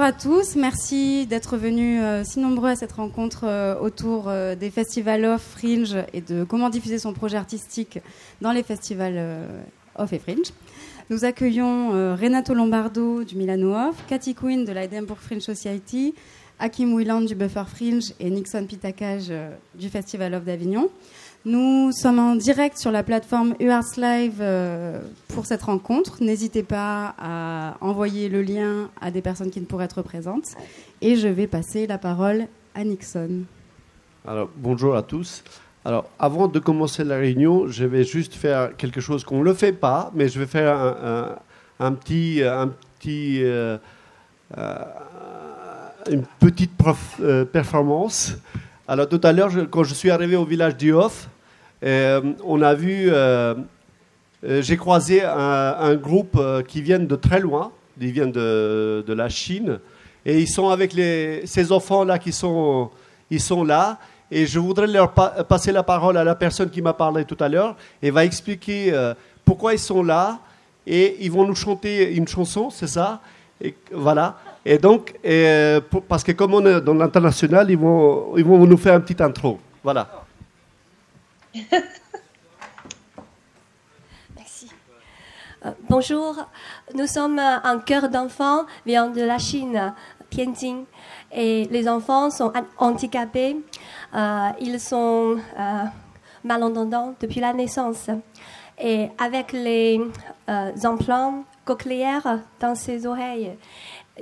à tous, merci d'être venus si nombreux à cette rencontre autour des festivals off, Fringe et de comment diffuser son projet artistique dans les festivals off et Fringe. Nous accueillons Renato Lombardo du Milano Off, Cathy Quinn de la Edinburgh Fringe Society, Hakim Wieland du Buffer Fringe et Nixon Pitacage du Festival Off d'Avignon. Nous sommes en direct sur la plateforme UArts Live pour cette rencontre. N'hésitez pas à envoyer le lien à des personnes qui ne pourraient être présentes. Et je vais passer la parole à Nixon. Alors, bonjour à tous. Alors, avant de commencer la réunion, je vais juste faire quelque chose qu'on ne le fait pas, mais je vais faire une petite performance. Alors, tout à l'heure, quand je suis arrivé au village du Off, on a vu, j'ai croisé un groupe qui viennent de très loin, ils viennent de la Chine, et ils sont avec ces enfants-là ils sont là, et je voudrais leur passer la parole à la personne qui m'a parlé tout à l'heure, et va expliquer pourquoi ils sont là, et ils vont nous chanter une chanson, c'est ça, et voilà. Et donc, parce que comme on est dans l'international, ils vont nous faire un petit intro. Voilà. Merci. Bonjour, nous sommes un chœur d'enfants venant de la Chine, Tianjin. Et les enfants sont handicapés. Ils sont malentendants depuis la naissance. Et avec les implants cochléaires dans ses oreilles,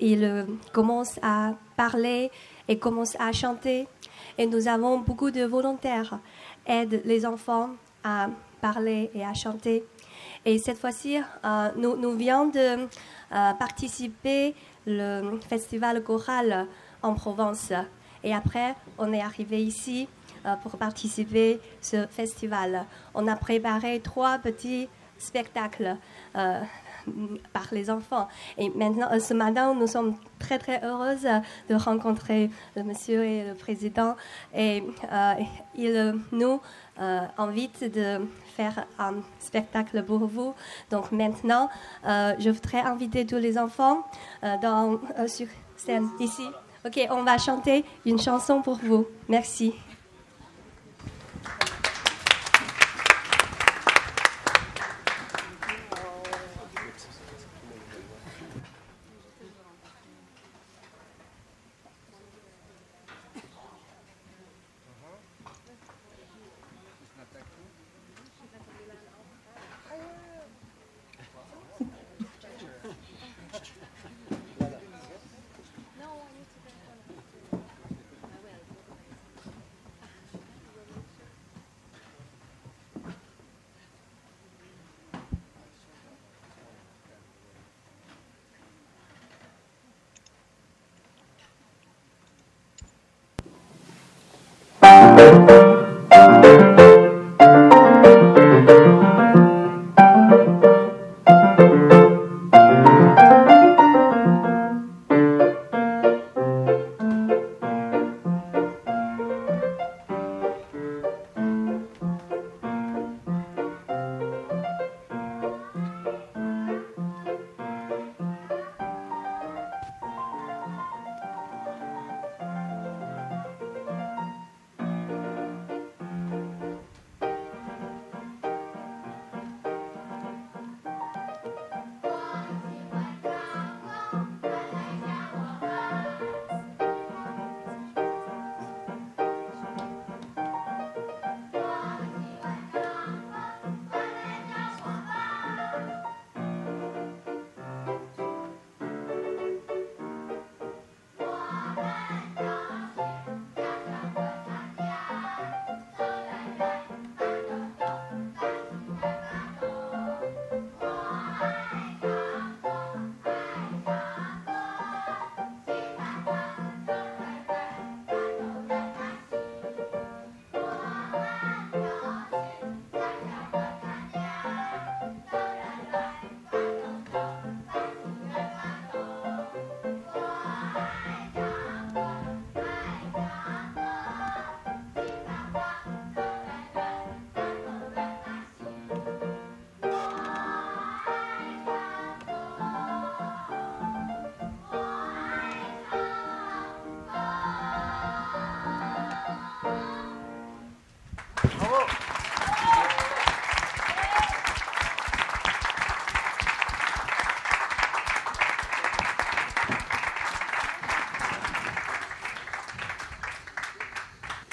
ils commencent à parler et commencent à chanter. Et nous avons beaucoup de volontaires qui aident les enfants à parler et à chanter. Et cette fois-ci, nous venons de participer au festival choral en Provence. Et après, on est arrivé ici pour participer à ce festival. On a préparé 3 petits spectacles par les enfants. Et maintenant, ce matin, nous sommes très, très heureuses de rencontrer le monsieur et le président. Et il nous invite de faire un spectacle pour vous. Donc maintenant, je voudrais inviter tous les enfants sur scène ici. Ok, on va chanter une chanson pour vous. Merci.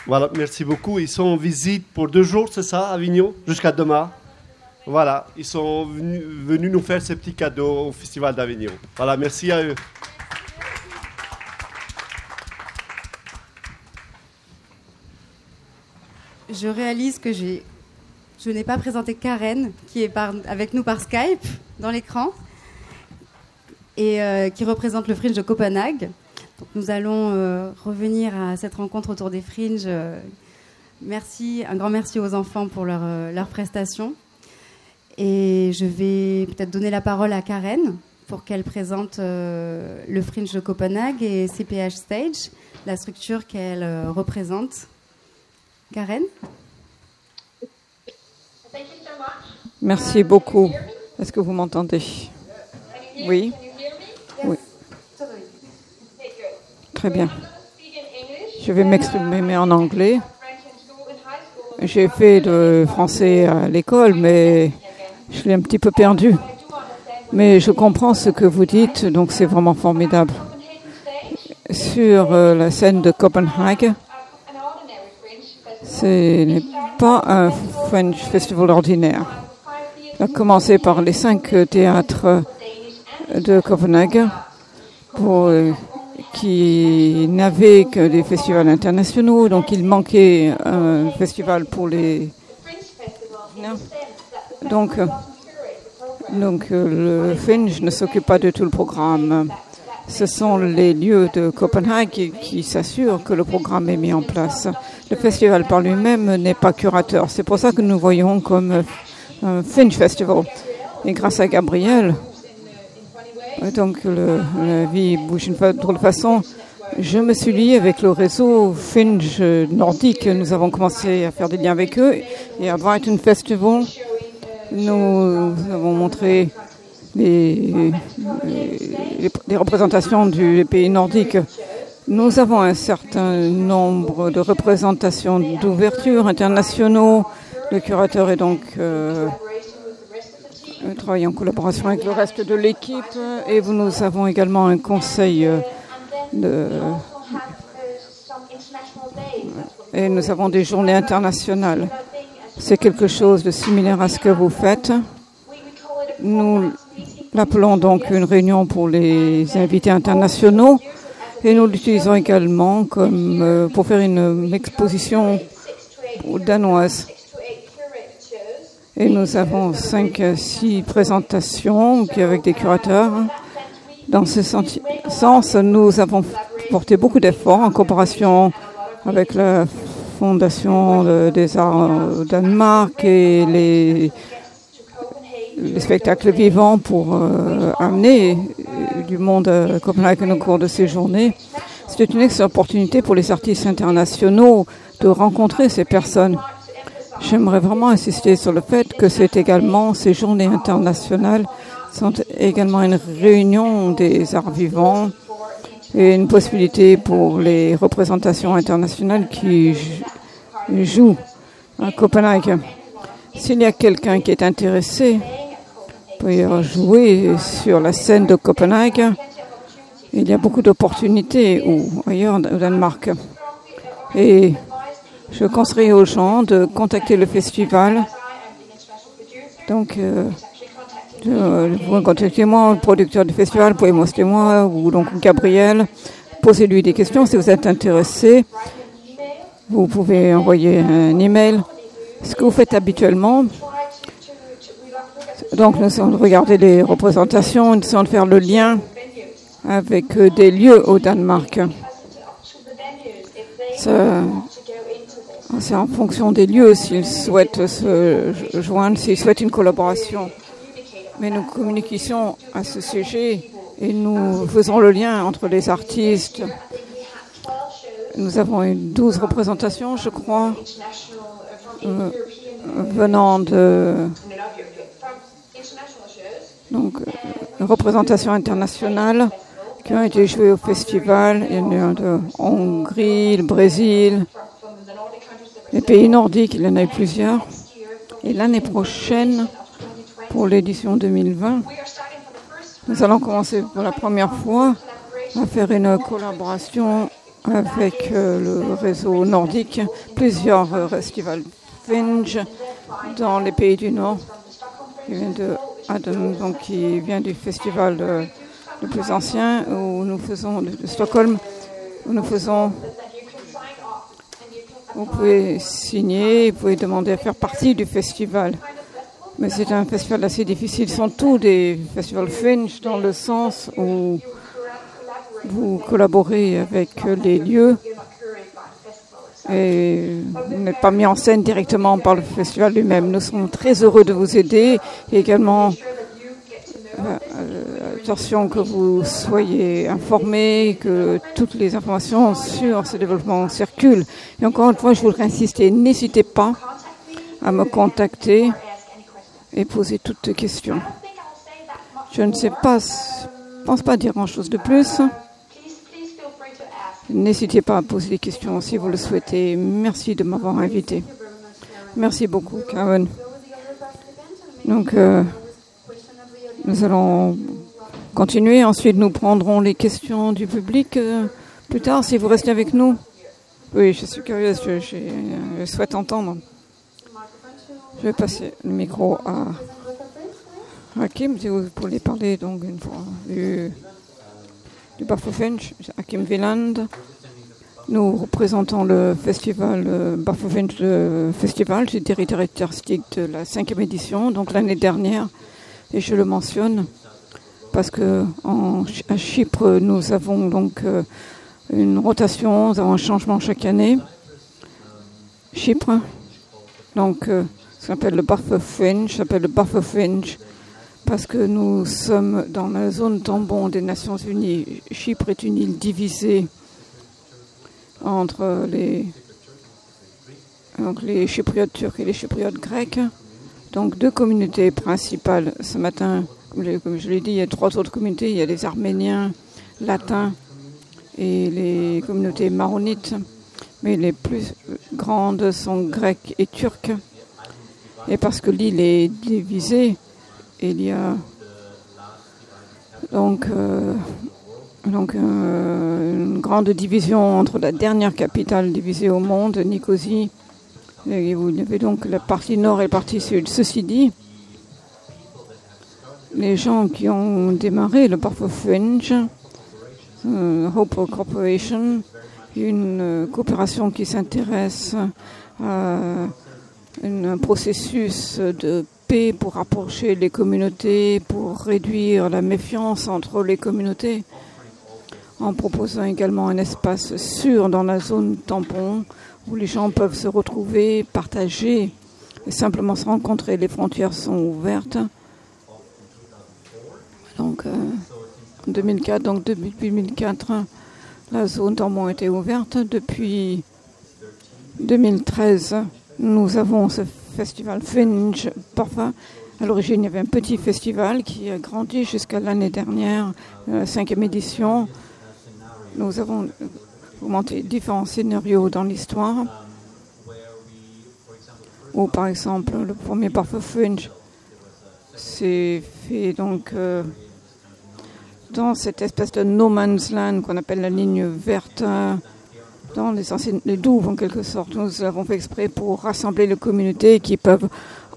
Voilà, merci beaucoup. Ils sont en visite pour 2 jours, c'est ça, à Avignon, jusqu'à demain. Voilà, ils sont venus nous faire ces petits cadeaux au Festival d'Avignon. Voilà, merci à eux. Je réalise que je n'ai pas présenté Karen, qui est avec nous par Skype, dans l'écran, et qui représente le Fringe de Copenhague. Donc, nous allons revenir à cette rencontre autour des Fringes. Un grand merci aux enfants pour leur prestation. Et je vais peut-être donner la parole à Karen pour qu'elle présente le Fringe de Copenhague et CPH Stage, la structure qu'elle représente. Karen ? Merci beaucoup. Est-ce que vous m'entendez ? Oui. Oui. Très bien. Je vais m'exprimer en anglais. J'ai fait de français à l'école, mais je suis un petit peu perdue. Mais je comprends ce que vous dites, donc c'est vraiment formidable. Sur la scène de Copenhague, ce n'est pas un Fringe Festival ordinaire. Il a commencé par les 5 théâtres de Copenhague qui n'avaient que des festivals internationaux, donc il manquait un festival pour les... Donc le Fringe ne s'occupe pas de tout le programme. Ce sont les lieux de Copenhague qui s'assurent que le programme est mis en place. Le festival par lui-même n'est pas curateur. C'est pour ça que nous voyons comme un Fringe Festival. Et grâce à Gabriel, donc la vie bouge d'une drôle de façon, je me suis liée avec le réseau Fringe nordique. Nous avons commencé à faire des liens avec eux. Et à Brighton Festival, nous avons montré les représentations des pays nordiques. Nous avons un certain nombre de représentations d'ouverture internationaux. Le curateur est donc travaille en collaboration avec le reste de l'équipe et nous avons également un conseil et nous avons des journées internationales. C'est quelque chose de similaire à ce que vous faites. Nous l'appelons donc une réunion pour les invités internationaux et nous l'utilisons également comme pour faire une exposition danoise. Et nous avons 5-6 présentations avec des curateurs. Dans ce sens, nous avons porté beaucoup d'efforts en coopération avec la Fondation des Arts au Danemark et les spectacles vivants pour amener du monde à Copenhague au cours de ces journées. C'est une excellente opportunité pour les artistes internationaux de rencontrer ces personnes. J'aimerais vraiment insister sur le fait que ces journées internationales sont également une réunion des arts vivants et une possibilité pour les représentations internationales qui jouent à Copenhague. S'il y a quelqu'un qui est intéressé pour jouer sur la scène de Copenhague, il y a beaucoup d'opportunités ou ailleurs au Danemark. Et je conseille aux gens de contacter le festival. Donc, vous pouvez contacter moi, le producteur du festival, vous pouvez m'oster moi ou donc Gabriel. Posez-lui des questions si vous êtes intéressé. Vous pouvez envoyer un email. Ce que vous faites habituellement. Donc, nous essayons de regarder les représentations, nous essayons de faire le lien avec des lieux au Danemark. C'est en fonction des lieux s'ils souhaitent se joindre, s'ils souhaitent une collaboration. Mais nous communiquons à ce sujet et nous faisons le lien entre les artistes. Nous avons eu 12 représentations, je crois, venant de représentations internationales qui ont été jouées au festival. Il y en a de Hongrie, le Brésil, Les pays nordiques, il y en a eu plusieurs. Et l'année prochaine, pour l'édition 2020, nous allons commencer pour la première fois à faire une collaboration avec le réseau nordique, plusieurs festivals Fringe dans les pays du Nord. Il vient de Adam, donc qui vient du festival le plus ancien où nous faisons de Stockholm, où nous faisons. Vous pouvez signer, vous pouvez demander à faire partie du festival. Mais c'est un festival assez difficile. Ils sont tous des festivals Fringe dans le sens où vous collaborez avec les lieux et vous n'êtes pas mis en scène directement par le festival lui-même. Nous sommes très heureux de vous aider et également attention que vous soyez informés, que toutes les informations sur ce développement circulent. Et encore une fois, je voudrais insister, n'hésitez pas à me contacter et poser toutes les questions. Je ne sais pas, je pense pas dire grand-chose de plus. N'hésitez pas à poser des questions si vous le souhaitez. Merci de m'avoir invité. Merci beaucoup, Karen. Donc, nous allons continuer. Ensuite, nous prendrons les questions du public plus tard, si vous restez avec nous. Oui, je suis curieuse, je souhaite entendre. Je vais passer le micro à Hakim, si vous voulez parler donc une fois du Bafokeng, Hakim Wieland. Nous représentons le festival Bafokeng Festival, c'est le directeur artistique de la 5e édition, donc l'année dernière, et je le mentionne parce que à Chypre, nous avons donc une rotation, nous avons un changement chaque année. Chypre, donc ça s'appelle le Bafokeng, parce que nous sommes dans la zone tampon des Nations Unies. Chypre est une île divisée entre les Chypriotes turcs et les Chypriotes grecs. Donc 2 communautés principales. Ce matin, comme je l'ai dit, il y a 3 autres communautés. Il y a les Arméniens, latins et les communautés maronites. Mais les plus grandes sont grecques et turques. Et parce que l'île est divisée, il y a donc une grande division entre la dernière capitale divisée au monde, Nicosie, et vous avez donc la partie nord et la partie sud. Ceci dit, les gens qui ont démarré le Bafokeng, Hope Corporation, une coopération qui s'intéresse à un processus de paix pour rapprocher les communautés, pour réduire la méfiance entre les communautés, en proposant également un espace sûr dans la zone tampon où les gens peuvent se retrouver, partager et simplement se rencontrer. Les frontières sont ouvertes. Donc, en 2004, donc depuis 2004, la zone tampon était ouverte. Depuis 2013, nous avons ce festival Fringe. Parfois, à l'origine, il y avait un petit festival qui a grandi jusqu'à l'année dernière, la 5e édition. Nous avons monté différents scénarios dans l'histoire. Ou par exemple, le premier Bafokeng s'est fait donc dans cette espèce de no man's land qu'on appelle la ligne verte, dans les douves en quelque sorte. Nous avons fait exprès pour rassembler les communautés qui peuvent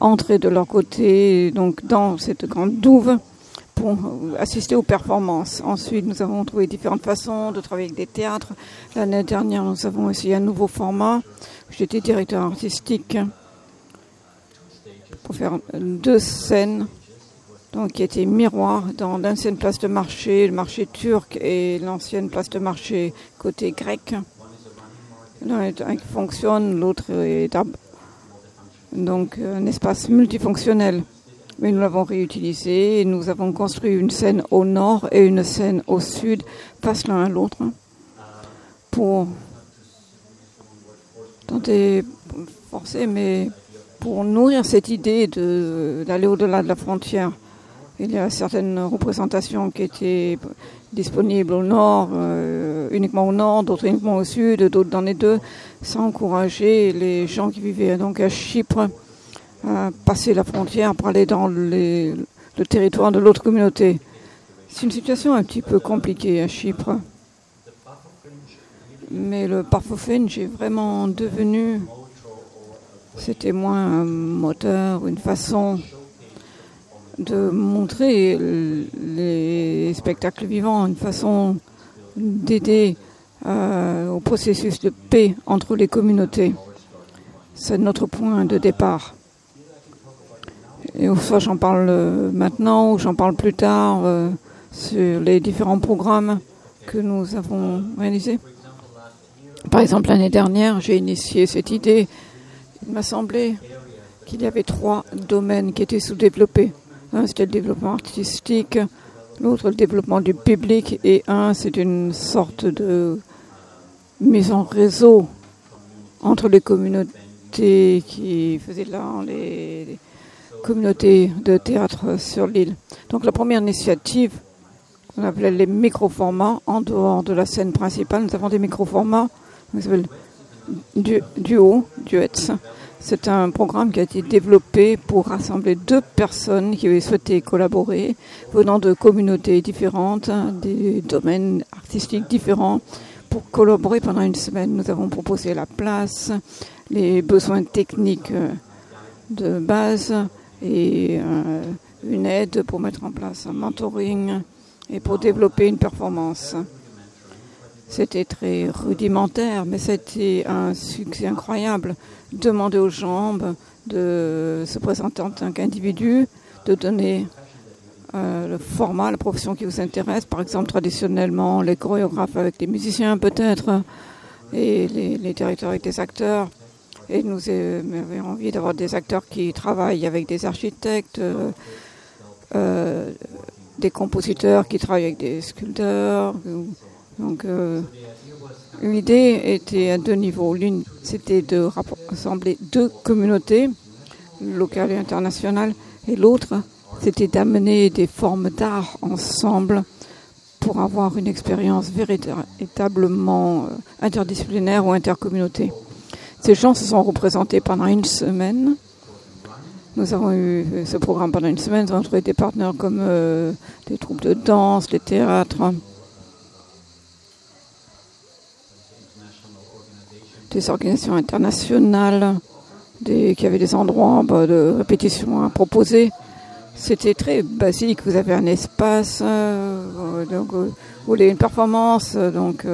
entrer de leur côté donc dans cette grande douve pour assister aux performances. Ensuite, nous avons trouvé différentes façons de travailler avec des théâtres. L'année dernière, nous avons essayé un nouveau format. J'étais directeur artistique pour faire 2 scènes donc, qui étaient miroirs dans l'ancienne place de marché, le marché turc et l'ancienne place de marché côté grec. L'un est un qui fonctionne, l'autre est donc un espace multifonctionnel. Mais nous l'avons réutilisé et nous avons construit une scène au nord et une scène au sud, face l'un à l'autre, pour tenter, forcer, mais pour nourrir cette idée d'aller au-delà de la frontière. Il y a certaines représentations qui étaient disponibles au nord, uniquement au nord, d'autres uniquement au sud, d'autres dans les deux. Ça a encouragé les gens qui vivaient donc à Chypre à passer la frontière pour aller dans le territoire de l'autre communauté. C'est une situation un petit peu compliquée à Chypre. Mais le Parfofringe est vraiment devenu, c'était moins un moteur, une façon de montrer les spectacles vivants, une façon d'aider au processus de paix entre les communautés. C'est notre point de départ. Et soit j'en parle maintenant ou j'en parle plus tard sur les différents programmes que nous avons réalisés. Par exemple, l'année dernière, j'ai initié cette idée. Il m'a semblé qu'il y avait 3 domaines qui étaient sous-développés. Un, c'était le développement artistique, l'autre, le développement du public, et un, c'est une sorte de mise en réseau entre les communautés qui faisaient là les communautés de théâtre sur l'île. Donc la première initiative, on appelait les micro-formats, en dehors de la scène principale, nous avons des micro-formats. Ça s'appelle Duets. C'est un programme qui a été développé pour rassembler 2 personnes qui avaient souhaité collaborer, venant de communautés différentes, des domaines artistiques différents, pour collaborer pendant une semaine. Nous avons proposé la place, les besoins techniques de base et une aide pour mettre en place un mentoring et pour développer une performance. C'était très rudimentaire, mais c'était un succès incroyable. Demander aux gens de se présenter en tant qu'individu, de donner le format, la profession qui vous intéresse. Par exemple, traditionnellement, les chorégraphes avec les musiciens peut-être, et les directeurs avec des acteurs. Et nous avions envie d'avoir des acteurs qui travaillent avec des architectes, des compositeurs qui travaillent avec des sculpteurs. Donc, l'idée était à 2 niveaux. L'une, c'était de rassembler 2 communautés, locales et internationales, et l'autre, c'était d'amener des formes d'art ensemble pour avoir une expérience véritablement interdisciplinaire ou intercommunauté. Ces gens se sont représentés pendant une semaine. Nous avons eu ce programme pendant une semaine. Nous avons trouvé des partenaires comme des troupes de danse, les théâtres, des organisations internationales, qui avaient des endroits de répétition à proposer. C'était très basique. Vous avez un espace, donc, vous voulez une performance, donc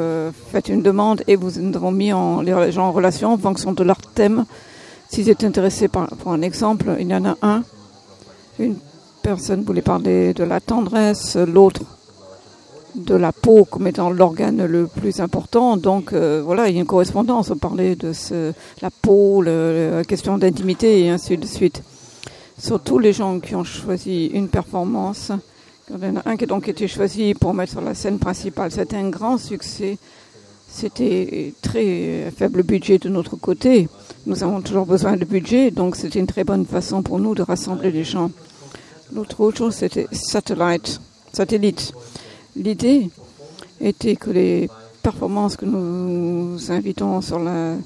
faites une demande et nous avons mis les gens en relation en fonction de leur thème. S'ils étaient intéressés pour un exemple, il y en a un. Une personne voulait parler de la tendresse, l'autre de la peau comme étant l'organe le plus important. Donc voilà, il y a une correspondance. On parlait de la peau, la question d'intimité et ainsi de suite. Surtout les gens qui ont choisi une performance, il y en a un qui a donc été choisi pour mettre sur la scène principale. C'était un grand succès. C'était très faible budget de notre côté. Nous avons toujours besoin de budget, donc c'était une très bonne façon pour nous de rassembler les gens. L'autre chose, c'était satellite. L'idée était que les performances que nous invitons sur la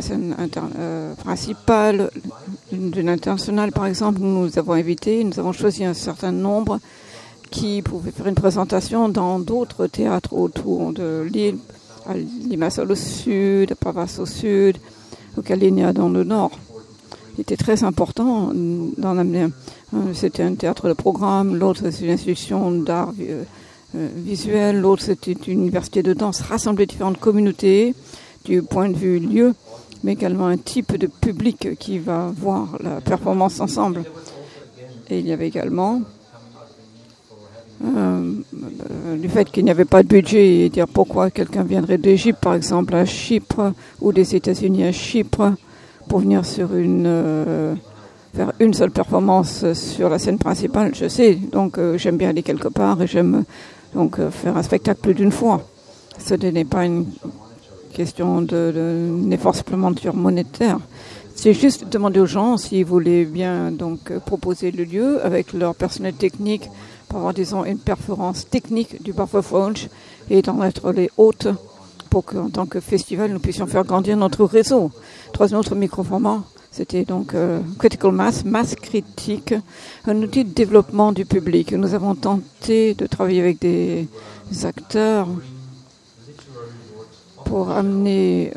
scène principale d'une internationale, par exemple, nous avons choisi un certain nombre qui pouvaient faire une présentation dans d'autres théâtres autour de l'île, à Limassol au sud, à Pavas au sud, au Kalinia dans le nord. Il était très important d'en amener un. C'était un théâtre de programme, l'autre c'est une institution d'art visuel, l'autre c'était une université de danse, rassembler différentes communautés du point de vue lieu, mais également un type de public qui va voir la performance ensemble. Et il y avait également du fait qu'il n'y avait pas de budget et dire pourquoi quelqu'un viendrait d'Égypte, par exemple, à Chypre, ou des États-Unis à Chypre, pour venir sur faire une seule performance sur la scène principale. Je sais, donc j'aime bien aller quelque part et j'aime donc faire un spectacle plus d'une fois. Ce n'est pas une question d'un effort supplémentaire monétaire. C'est juste demander aux gens s'ils voulaient bien donc proposer le lieu avec leur personnel technique pour avoir, disons, une performance technique du Parfofringe et d'en être les hôtes pour qu'en tant que festival, nous puissions faire grandir notre réseau. Troisième autre micro-format, c'était donc Critical Mass, masse critique, un outil de développement du public. Nous avons tenté de travailler avec des acteurs pour amener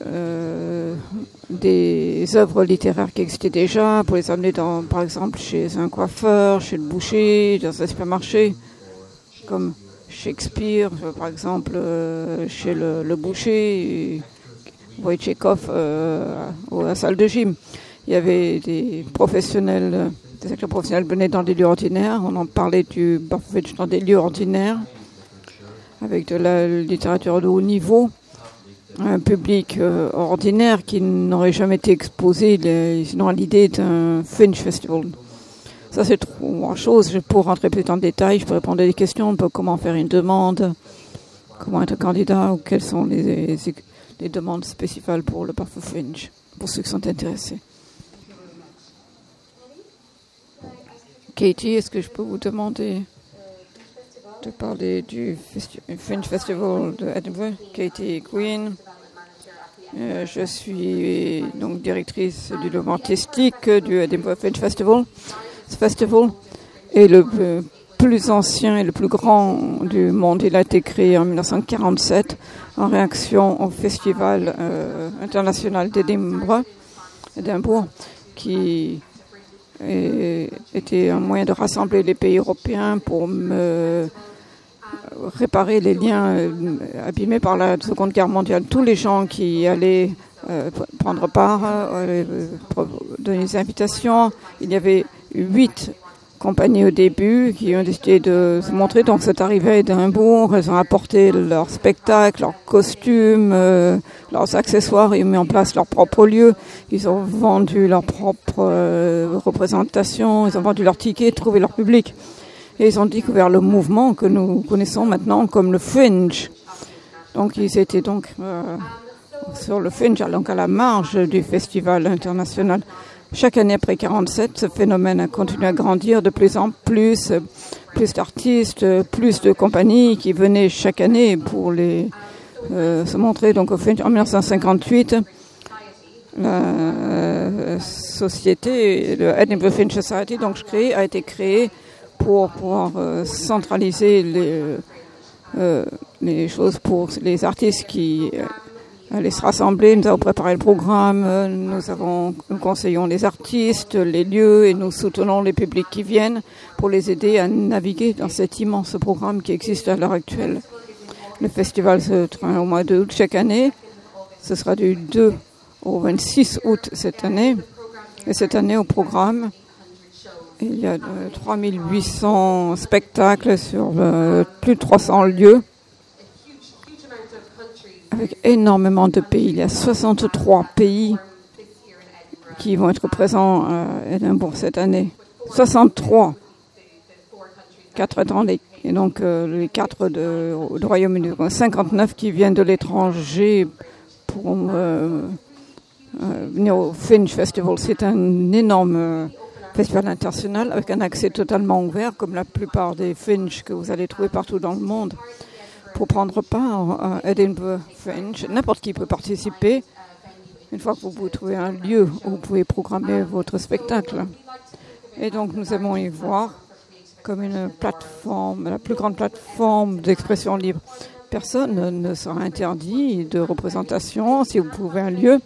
des œuvres littéraires qui existaient déjà, pour les amener par exemple chez un coiffeur, chez le boucher, dans un supermarché, comme Shakespeare, par exemple, chez le boucher, Tchekhov à la salle de gym. Il y avait des professionnels, des acteurs professionnels venaient dans des lieux ordinaires. On en parlait du Bafovitch dans des lieux ordinaires, avec de la littérature de haut niveau. Un public ordinaire qui n'aurait jamais été exposé sinon à l'idée d'un Fringe Festival. Ça, c'est trois choses. Pour rentrer plus dans le détail, je peux répondre à des questions, comment faire une demande, comment être candidat, ou quelles sont les demandes spéciales pour le Parfait Fringe, pour ceux qui sont intéressés. Katie, est-ce que je peux vous demander de parler du Fringe Festival de Edinburgh? Katie Queen. Je suis donc directrice du développement artistique du Edinburgh Fringe Festival. Ce festival est le plus ancien et le plus grand du monde. Il a été créé en 1947 en réaction au Festival international d'Édimbourg, qui était un moyen de rassembler les pays européens pour réparer les liens abîmés par la Seconde Guerre mondiale. Tous les gens qui allaient prendre part, donner des invitations. Il y avait 8 compagnies au début qui ont décidé de se montrer. Donc c'est arrivé à Édimbourg. Elles ont apporté leurs spectacles, leurs costumes, leurs accessoires. Ils ont mis en place leur propre lieu. Ils ont vendu leur propre représentation. Ils ont vendu leurs tickets, trouvé leur public. Et ils ont découvert le mouvement que nous connaissons maintenant comme le Fringe. Donc ils étaient donc sur le Fringe, donc à la marge du festival international. Chaque année après 1947, ce phénomène a continué à grandir de plus en plus, plus d'artistes, plus de compagnies qui venaient chaque année pour se montrer. Donc au Fringe, en 1958, la société, le Edinburgh Fringe Society, donc a été créée pour pouvoir centraliser les choses pour les artistes qui allaient se rassembler. Nous avons préparé le programme, nous conseillons les artistes, les lieux et nous soutenons les publics qui viennent pour les aider à naviguer dans cet immense programme qui existe à l'heure actuelle. Le festival se tient au mois d'août chaque année. Ce sera du 2 au 26 août cette année. Et cette année au programme, il y a 3800 spectacles sur plus de 300 lieux, avec énormément de pays. Il y a 63 pays qui vont être présents à Édimbourg cette année. 63. 4 dans les 4 du Royaume-Uni. 59 qui viennent de l'étranger pour venir au Fringe Festival. C'est un énorme festival international avec un accès totalement ouvert, comme la plupart des Fringe que vous allez trouver partout dans le monde. Pour prendre part à Edinburgh Fringe, n'importe qui peut participer. Une fois que vous pouvez trouver un lieu où vous pouvez programmer votre spectacle. Et donc nous aimons y voir comme une plateforme, la plus grande plateforme d'expression libre. Personne ne sera interdit de représentation si vous trouvez un lieu.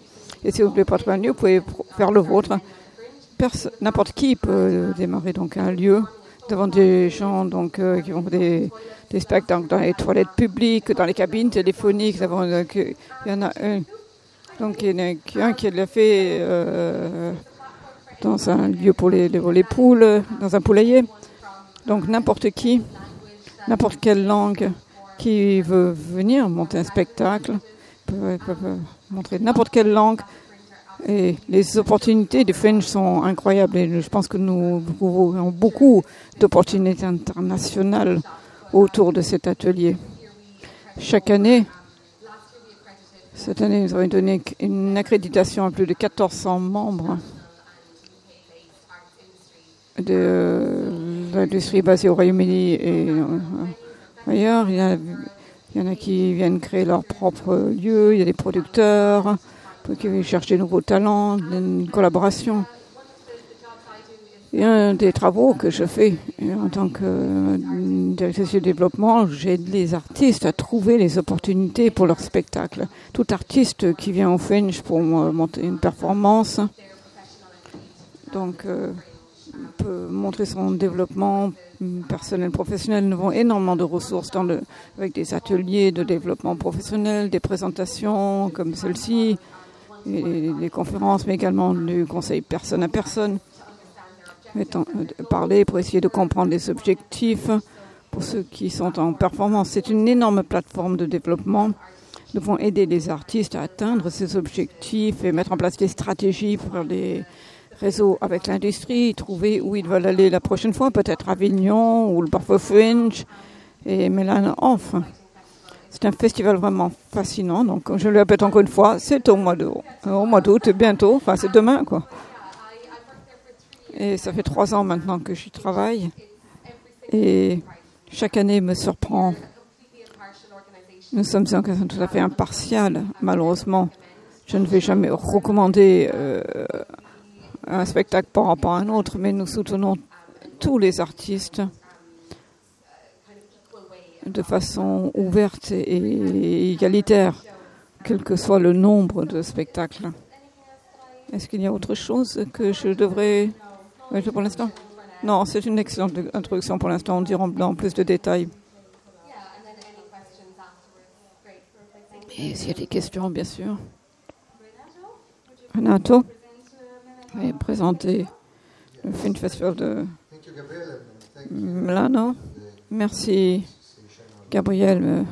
Et si vous ne pouvez pas trouver un lieu, vous pouvez faire le vôtre. N'importe qui peut démarrer donc un lieu devant des gens donc qui vont des spectacles dans les toilettes publiques, dans les cabines téléphoniques. Il y en a un. Donc il y en a un qui l'a fait dans un lieu pour les poules, dans un poulailler. Donc n'importe qui, n'importe quelle langue qui veut venir monter un spectacle peut montrer n'importe quelle langue. Et les opportunités du Fringe sont incroyables. Et je pense que nous avons beaucoup d'opportunités internationales autour de cet atelier. Chaque année, cette année, nous avons donné une accréditation à plus de 1400 membres de l'industrie basée au Royaume-Uni et ailleurs. Il y a Il y en a qui viennent créer leur propre lieu, il y a des producteurs qui viennent chercher de nouveaux talents, une collaboration. Et un des travaux que je fais en tant que directrice du développement, j'aide les artistes à trouver les opportunités pour leur spectacle. Tout artiste qui vient au Fringe pour monter une performance, donc peut montrer son développement personnel, professionnel. Nous avons énormément de ressources avec des ateliers de développement professionnel, des présentations comme celle-ci, et des conférences, mais également du conseil personne à personne. Parler pour essayer de comprendre les objectifs pour ceux qui sont en performance. C'est une énorme plateforme de développement. Nous devons aider les artistes à atteindre ces objectifs et mettre en place des stratégies pour faire des réseaux avec l'industrie, trouver où ils veulent aller la prochaine fois, peut-être Avignon ou le Buffalo Fringe et Milan Off. C'est un festival vraiment fascinant. Donc, je le répète encore une fois, c'est au mois d'août, bientôt. Enfin, c'est demain, quoi. Et ça fait 3 ans maintenant que j'y travaille. Et chaque année me surprend. Nous sommes une organisation tout à fait impartiale, malheureusement. Je ne vais jamais recommander un spectacle par rapport à un autre, mais nous soutenons tous les artistes de façon ouverte et égalitaire, quel que soit le nombre de spectacles. Est-ce qu'il y a autre chose que je devrais... pour l'instant? Non, c'est une excellente introduction pour l'instant. On dira dans plus de détails. Et s'il y a des questions, bien sûr. Renato, vous présenter le Fringe Festival de Milano. Merci, Gabriel.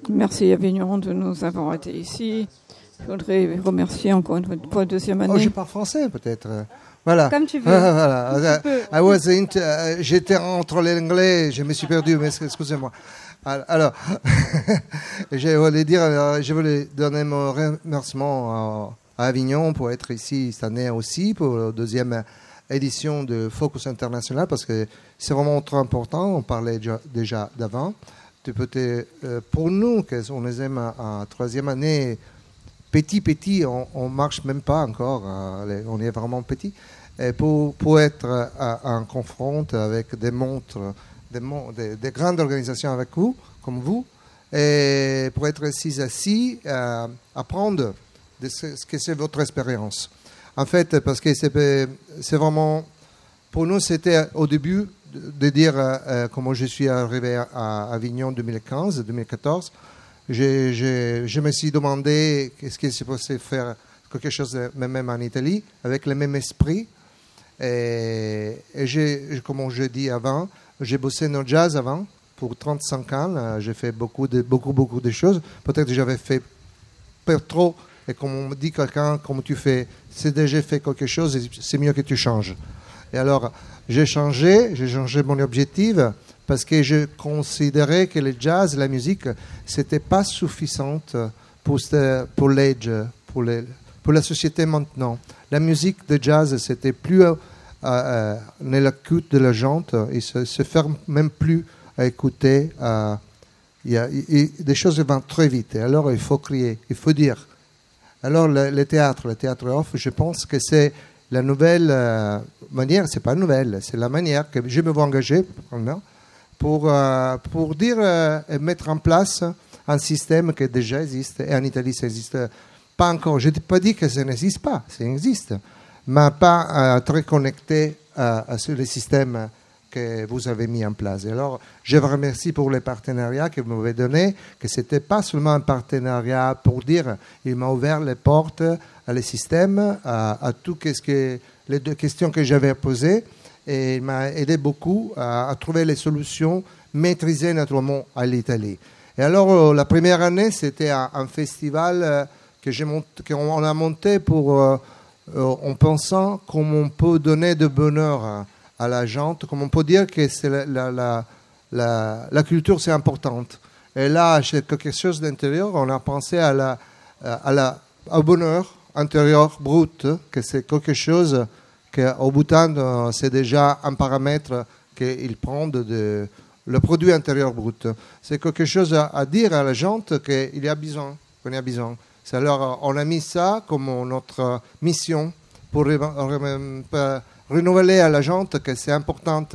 Merci, Avignon, de nous avoir été ici. Je voudrais remercier encore une fois pour la deuxième année. Oh, je parle français, peut-être. Voilà. Comme tu veux. Voilà. J'étais entre l'anglais, je me suis perdu, mais excusez-moi. Alors, je voulais donner mon remerciement à Avignon pour être ici cette année aussi, pour la deuxième édition de Focus International, parce que c'est vraiment trop important. On parlait déjà d'avant. Pour nous, on les aime en troisième année, petit, on marche même pas encore, on est vraiment petit. Et pour être en confronte avec des grandes organisations avec vous, comme vous, et pour être assis, apprendre de ce que c'est votre expérience. En fait, parce que c'est vraiment, pour nous, c'était au début de dire comment je suis arrivé à Avignon 2015-2014. Je me suis demandé qu'est-ce qu'il se passait faire quelque chose de même en Italie, avec le même esprit. Et comme je dis avant, j'ai bossé dans le jazz avant, pour 35 ans. J'ai fait beaucoup de choses. Peut-être que j'avais fait trop. Et comme on me dit quelqu'un, comme tu fais, c'est déjà fait quelque chose, c'est mieux que tu changes. Et alors, j'ai changé mon objectif, parce que je considérais que le jazz, la musique, c'était pas suffisante pour l'âge, pour la société maintenant. La musique de jazz, c'était plus dans l'écoute de la gente, il se ferme même plus à écouter. Des choses vont très vite. Et alors, il faut crier, il faut dire. Alors, le théâtre off, je pense que c'est la nouvelle manière, c'est pas nouvelle, c'est la manière que je me veux engager pour dire et mettre en place un système qui déjà existe. Et en Italie, ça n'existe pas encore. Je n'ai pas dit que ça n'existe pas, ça existe, mais pas très connecté à ce système que vous avez mis en place. Et alors, je vous remercie pour les partenariats que vous m'avez donnés, que ce n'était pas seulement un partenariat pour dire, il m'a ouvert les portes à le système, à tout les 2 questions que j'avais posées, et il m'a aidé beaucoup à trouver les solutions maîtrisées naturellement à l'Italie. Et alors, la première année, c'était un festival qu'on a monté en pensant comment on peut donner de bonheur à la gente, comme on peut dire que c'est la culture, c'est importante. Et là, c'est quelque chose d'intérieur, on a pensé au bonheur intérieur brut, que c'est quelque chose qu'au bout d'un temps, c'est déjà un paramètre qu'il prend le produit intérieur brut. C'est quelque chose à dire à la gente qu'il y a besoin, qu'on y a besoin. C'est alors, on a mis ça comme notre mission pour renouveler à la gente que c'est important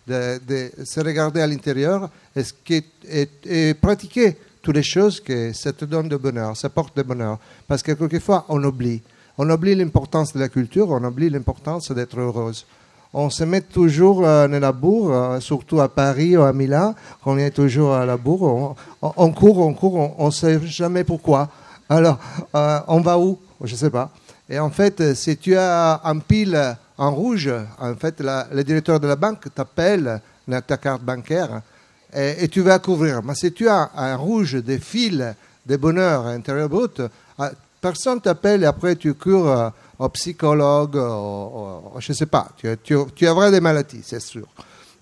de se regarder à l'intérieur et pratiquer toutes les choses que ça te donne de bonheur, ça porte de bonheur. Parce que quelquefois, on oublie. On oublie l'importance de la culture, on oublie l'importance d'être heureuse. On se met toujours dans la bourre, surtout à Paris ou à Milan, on est toujours à la bourre, on court, on ne sait jamais pourquoi. Alors, on va où? Je ne sais pas. Et en fait, si tu as un pile en rouge, en fait, le directeur de la banque t'appelle ta carte bancaire et tu vas couvrir. Mais si tu as un rouge des fils de bonheur intérieur brut, personne t'appelle et après tu cours au psychologue, je ne sais pas. Tu auras des maladies, c'est sûr.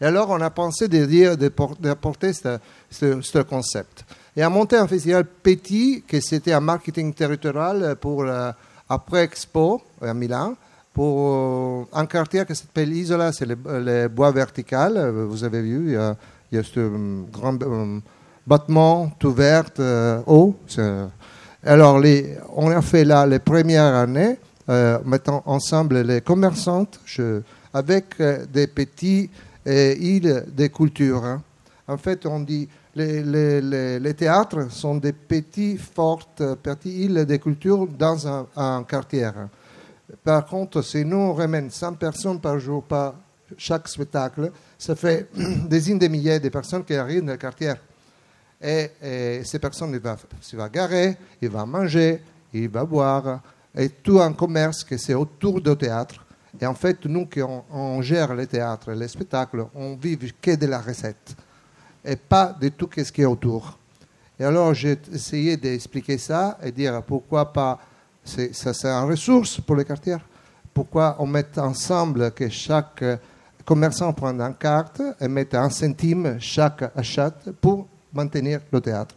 Et alors, on a pensé d'apporter ce concept. Et à monter un festival petit, que c'était un marketing territorial pour après Expo à Milan, pour un quartier qui s'appelle Isola, c'est le bois vertical. Vous avez vu, il y a ce grand bâtiment tout vert, haut. Alors, on a fait là les premières années, mettant ensemble les commerçantes avec des petites îles de culture. Hein. En fait, on dit les théâtres sont des petites îles de culture dans un quartier. Par contre, si nous on ramène 100 personnes par jour par chaque spectacle, ça fait des dizaines de milliers de personnes qui arrivent dans le quartier. Et ces personnes, il va garer, il va manger, il va boire, et tout un commerce qui c'est autour du théâtre. Et en fait, nous qui on gère les théâtres et les spectacles, on vit que de la recette et pas de tout ce qui est autour. Et alors, j'ai essayé d'expliquer ça et dire pourquoi pas, ça c'est une ressource pour les quartiers. Pourquoi on met ensemble que chaque commerçant prend une carte et met un centime chaque achat pour maintenir le théâtre.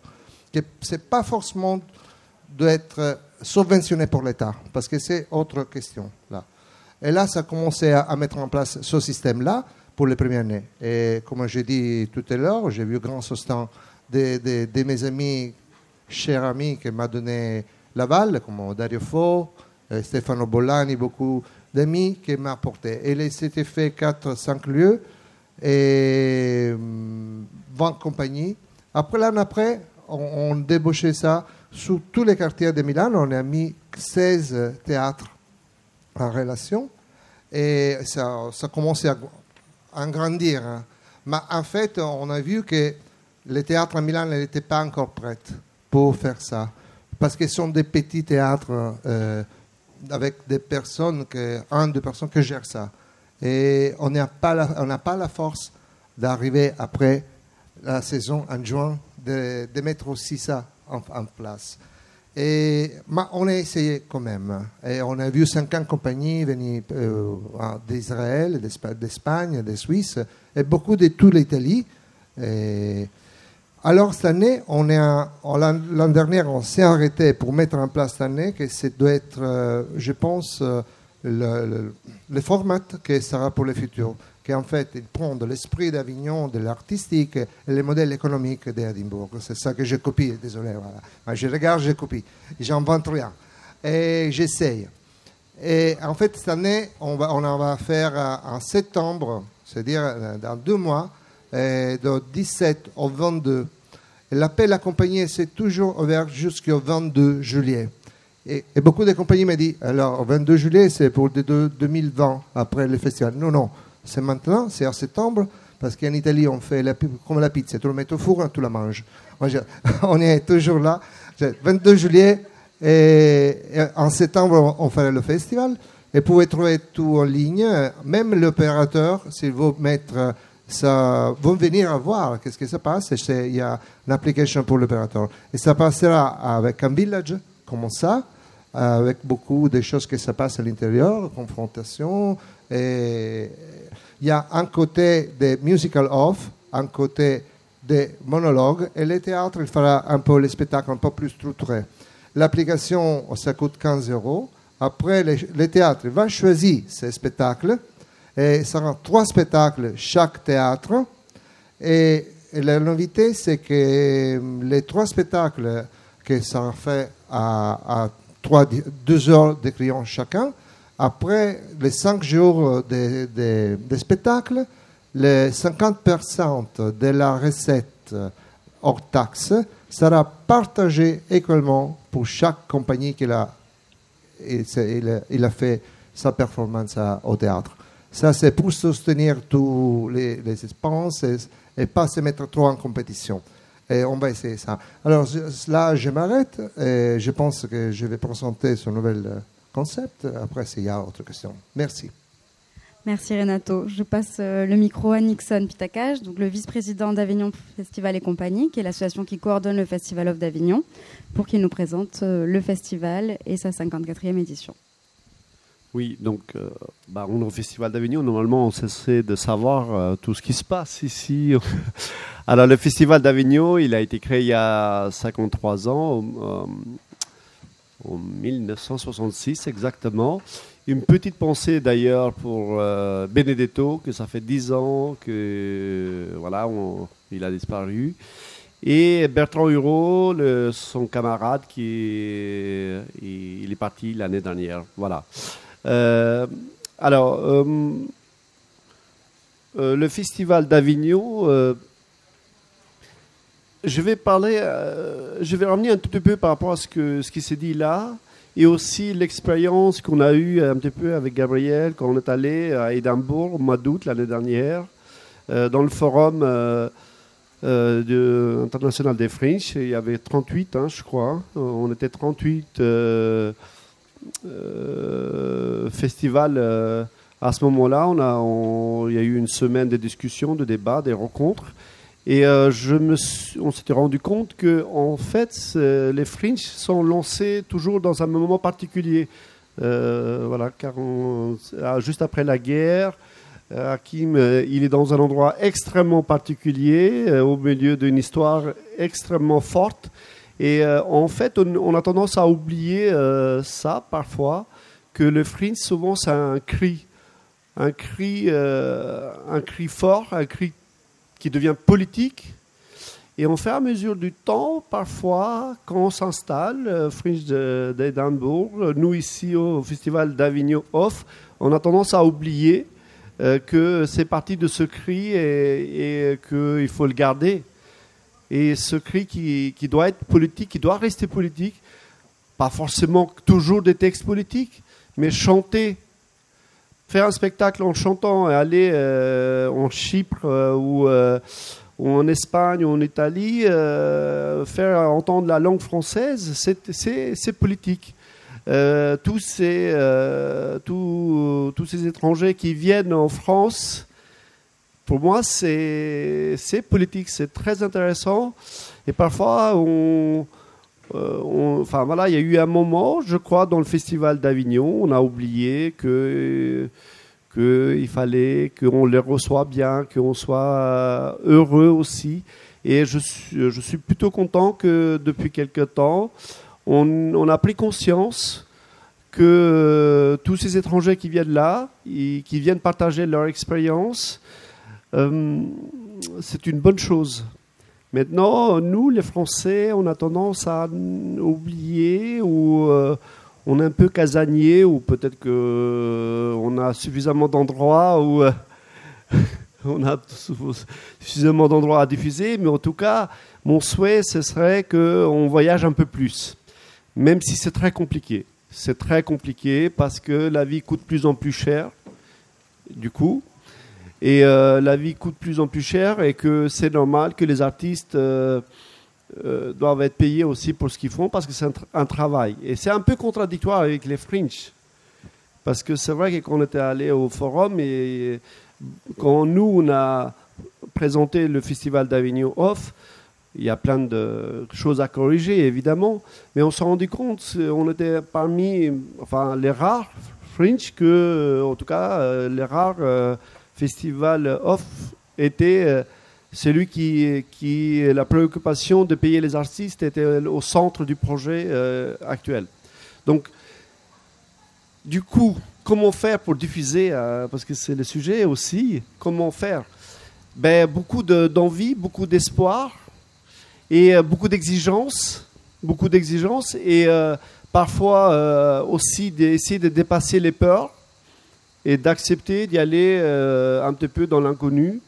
Ce n'est pas forcément d'être subventionné pour l'État, parce que c'est autre question. Là. Et là, ça a commencé à mettre en place ce système-là pour les premières années. Et comme j'ai dit tout à l'heure, j'ai vu grand soutien de mes amis, chers amis, qui m'ont donné l'aval, comme Dario Fo, Stefano Bollani, beaucoup d'amis qui m'ont apporté. Et il s'était fait 4-5 lieux et 20 compagnies. Après, l'année après, on débauchait ça sur tous les quartiers de Milan. On a mis 16 théâtres en relation et ça commençait à grandir. Hein. Mais en fait, on a vu que les théâtres à Milan n'étaient pas encore prêts pour faire ça. Parce que ce sont des petits théâtres avec des personnes, deux personnes qui gèrent ça. Et on n'a pas la force d'arriver après la saison en juin, de mettre aussi ça en place. Mais on a essayé quand même. Et on a vu 50 compagnies venir d'Israël, d'Espagne, de Suisse, et beaucoup de toute l'Italie. Alors cette année, l'an dernier, on s'est arrêté pour mettre en place cette année, que ça doit être, je pense, le format qui sera pour le futur. Qu'en fait, ils prennent de l'esprit d'Avignon, de l'artistique et les modèles économiques d'Édimbourg. C'est ça que je copie, désolé. Voilà. Mais je regarde, je copie. J'invente rien. Et j'essaye. Et en fait, cette année, on va faire en septembre, c'est-à-dire dans 2 mois, de 17 au 22. L'appel à compagnie, c'est toujours ouvert jusqu'au 22 juillet. Et beaucoup de compagnies m'ont dit, alors, au 22 juillet, c'est pour 2020, après le festival. Non. C'est maintenant, c'est en septembre, parce qu'en Italie, on fait comme la pizza. Tu le mets au four, tu la manges. On est toujours là. 22 juillet, et en septembre, on fera le festival. Et vous pouvez trouver tout en ligne. Même l'opérateur, s'il veut mettre ça, vont venir voir qu'est-ce que ça passe. Il y a une application pour l'opérateur. Et ça passera avec un village, comme ça, avec beaucoup de choses qui se passent à l'intérieur, confrontation. Et il y a un côté de musical off, un côté de monologue, et le théâtre, il fera un peu le spectacle un peu plus structuré. L'application, ça coûte 15 €. Après, le théâtre va choisir ces spectacles, et ça sera 3 spectacles chaque théâtre, et la novité, c'est que les 3 spectacles que ça fait à 2 heures de crayon chacun, après les 5 jours de spectacle, les 50% de la recette hors taxe sera partagé également pour chaque compagnie il a fait sa performance au théâtre. Ça, c'est pour soutenir tous les dépenses et pas se mettre trop en compétition. Et on va essayer ça. Alors là, je m'arrête et je pense que je vais présenter ce nouvel concept. Après, s'il y a autre question. Merci. Merci Renato. Je passe le micro à Nixon Pitacage, donc le vice-président d'Avignon Festival et Compagnie, qui est l'association qui coordonne le Festival Off d'Avignon, pour qu'il nous présente le festival et sa 54e édition. Oui, donc on est au Festival d'Avignon. Normalement, on essaie de savoir tout ce qui se passe ici. Alors, le Festival d'Avignon, il a été créé il y a 53 ans, en 1966 exactement. Une petite pensée d'ailleurs pour Benedetto, que ça fait 10 ans que il a disparu. Et Bertrand Hureau, son camarade, il est parti l'année dernière. Voilà. Le Festival d'Avignon, je vais ramener un tout peu par rapport à ce qui s'est dit là, et aussi l'expérience qu'on a eue un petit peu avec Gabriel quand on est allé à Édimbourg au mois d'août l'année dernière, dans le forum international des Fringe. Il y avait 38, je crois. On était 38 festivals à ce moment-là. Il y a eu une semaine de discussions, de débats, des rencontres. Et on s'était rendu compte que, en fait, les Fringe sont lancés toujours dans un moment particulier. Car juste après la guerre, Hakim, il est dans un endroit extrêmement particulier, au milieu d'une histoire extrêmement forte. Et en fait, on a tendance à oublier ça parfois, que le Fringe, souvent, c'est un cri fort, un cri qui devient politique. Et au fur et à mesure du temps, parfois, quand on s'installe, Fringe d'Édimbourg, nous ici au Festival d'Avignon Off, on a tendance à oublier que c'est parti de ce cri et qu'il faut le garder. Et ce cri qui doit être politique, qui doit rester politique, pas forcément toujours des textes politiques, mais chanter. Faire un spectacle en chantant et aller en Chypre ou en Espagne ou en Italie, faire entendre la langue française, c'est politique. Tous ces étrangers qui viennent en France, pour moi, c'est politique, c'est très intéressant. Et parfois, il y a eu un moment, je crois, dans le Festival d'Avignon, on a oublié qu'il fallait qu'on les reçoive bien, qu'on soit heureux aussi. Et je suis plutôt content que depuis quelque temps, on a pris conscience que tous ces étrangers qui viennent là, et qui viennent partager leur expérience, c'est une bonne chose. Maintenant, nous, les Français, on a tendance à oublier ou on est un peu casanier ou peut-être qu'on a suffisamment d'endroits où on a suffisamment d'endroits à diffuser. Mais en tout cas, mon souhait, ce serait qu'on voyage un peu plus, même si c'est très compliqué. C'est très compliqué parce que la vie coûte de plus en plus cher, du coup. Et la vie coûte de plus en plus cher et que c'est normal que les artistes doivent être payés aussi pour ce qu'ils font parce que c'est un travail. Et c'est un peu contradictoire avec les Fringe. Parce que c'est vrai que quand on était allé au forum et quand nous, on a présenté le Festival d'Avignon Off, il y a plein de choses à corriger, évidemment. Mais on s'est rendu compte, on était parmi les rares Fringe en tout cas, les rares Festival Off était celui qui la préoccupation de payer les artistes était au centre du projet actuel. Donc, du coup, comment faire pour diffuser, parce que c'est le sujet aussi, comment faire? beaucoup d'envie, beaucoup d'espoir et beaucoup d'exigences et parfois aussi d'essayer de dépasser les peurs et d'accepter d'y aller un petit peu dans l'inconnu.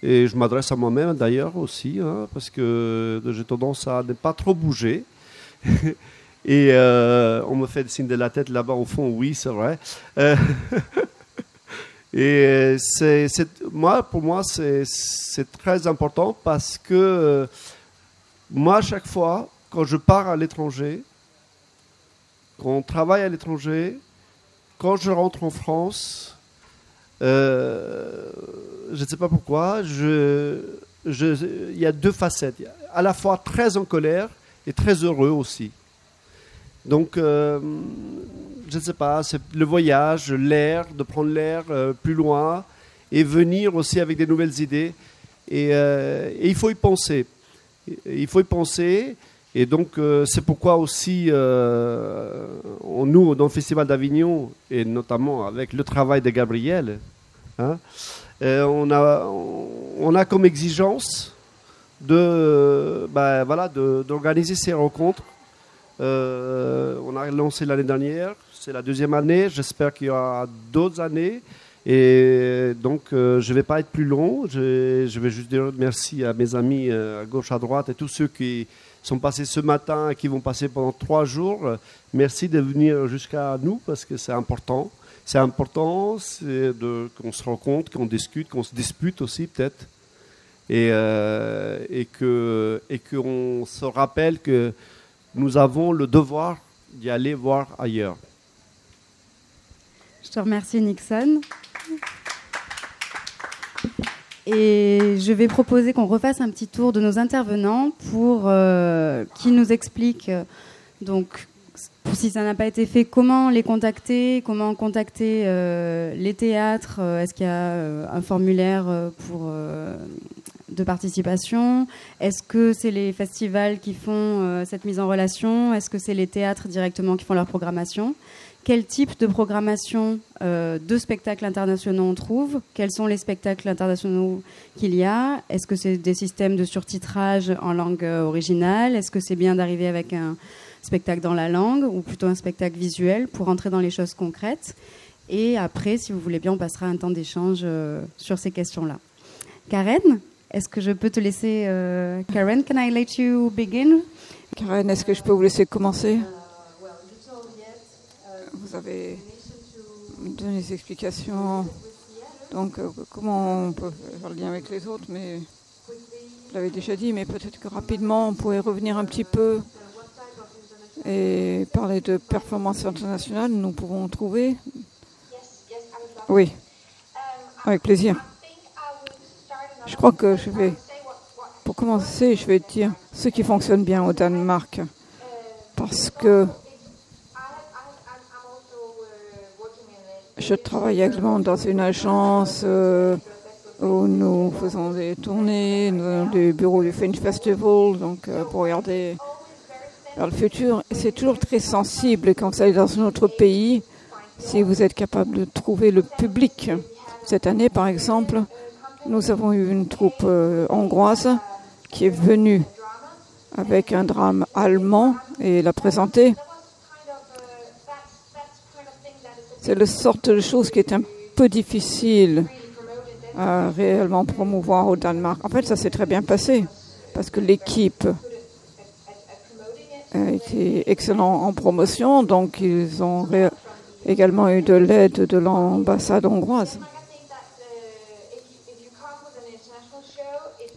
Et je m'adresse à moi-même d'ailleurs aussi, hein, parce que j'ai tendance à ne pas trop bouger. Et on me fait le signe de la tête là-bas au fond, oui, c'est vrai. Et pour moi, c'est très important parce que moi, à chaque fois, quand je pars à l'étranger, quand on travaille à l'étranger, quand je rentre en France, je ne sais pas pourquoi, il y a deux facettes. À la fois très en colère et très heureux aussi. Donc, je ne sais pas, c'est le voyage, l'air, de prendre l'air plus loin et venir aussi avec des nouvelles idées. Et il faut y penser. Il faut y penser. Et donc, c'est pourquoi aussi, nous, dans le Festival d'Avignon, et notamment avec le travail de Gabriel, hein, on a comme exigence d'organiser ces rencontres. On a lancé l'année dernière, c'est la deuxième année, j'espère qu'il y aura d'autres années. Et donc, je ne vais pas être plus long, je vais juste dire merci à mes amis à gauche, à droite et tous ceux qui sont passés ce matin et qui vont passer pendant 3 jours. Merci de venir jusqu'à nous parce que c'est important. C'est important qu'on se rencontre, qu'on discute, qu'on se dispute aussi peut-être. Et qu'on se rappelle que nous avons le devoir d'y aller voir ailleurs. Je te remercie, Nixon. Et je vais proposer qu'on refasse un petit tour de nos intervenants pour qu'ils nous expliquent, donc, si ça n'a pas été fait, comment les contacter, comment contacter les théâtres. Est-ce qu'il y a un formulaire de participation? Est-ce que c'est les festivals qui font cette mise en relation? Est-ce que c'est les théâtres directement qui font leur programmation? Quel type de programmation de spectacles internationaux on trouve? Quels sont les spectacles internationaux qu'il y a? Est-ce que c'est des systèmes de surtitrage en langue originale? Est-ce que c'est bien d'arriver avec un spectacle dans la langue ou plutôt un spectacle visuel pour entrer dans les choses concrètes? Et après, si vous voulez bien, on passera un temps d'échange sur ces questions-là. Karen, est-ce que je peux te laisser... Karen, can I let you begin? Karen, est-ce que je peux vous laisser commencer? Vous avez donné des explications, donc comment on peut faire le lien avec les autres, mais vous l'avez déjà dit, mais peut-être que rapidement on pourrait revenir un petit peu et parler de performances internationales. Nous pouvons trouver. Oui, avec plaisir. Je crois que pour commencer, je vais dire ce qui fonctionne bien au Danemark, parce que je travaille également dans une agence où nous faisons des tournées dans le bureau du Fringe Festival, donc pour regarder vers le futur. Et c'est toujours très sensible quand vous allez dans un autre pays, si vous êtes capable de trouver le public. Cette année, par exemple, nous avons eu une troupe hongroise qui est venue avec un drame allemand et l'a présenté. C'est la sorte de chose qui est un peu difficile à réellement promouvoir au Danemark. En fait, ça s'est très bien passé parce que l'équipe a été excellente en promotion, donc ils ont également eu de l'aide de l'ambassade hongroise.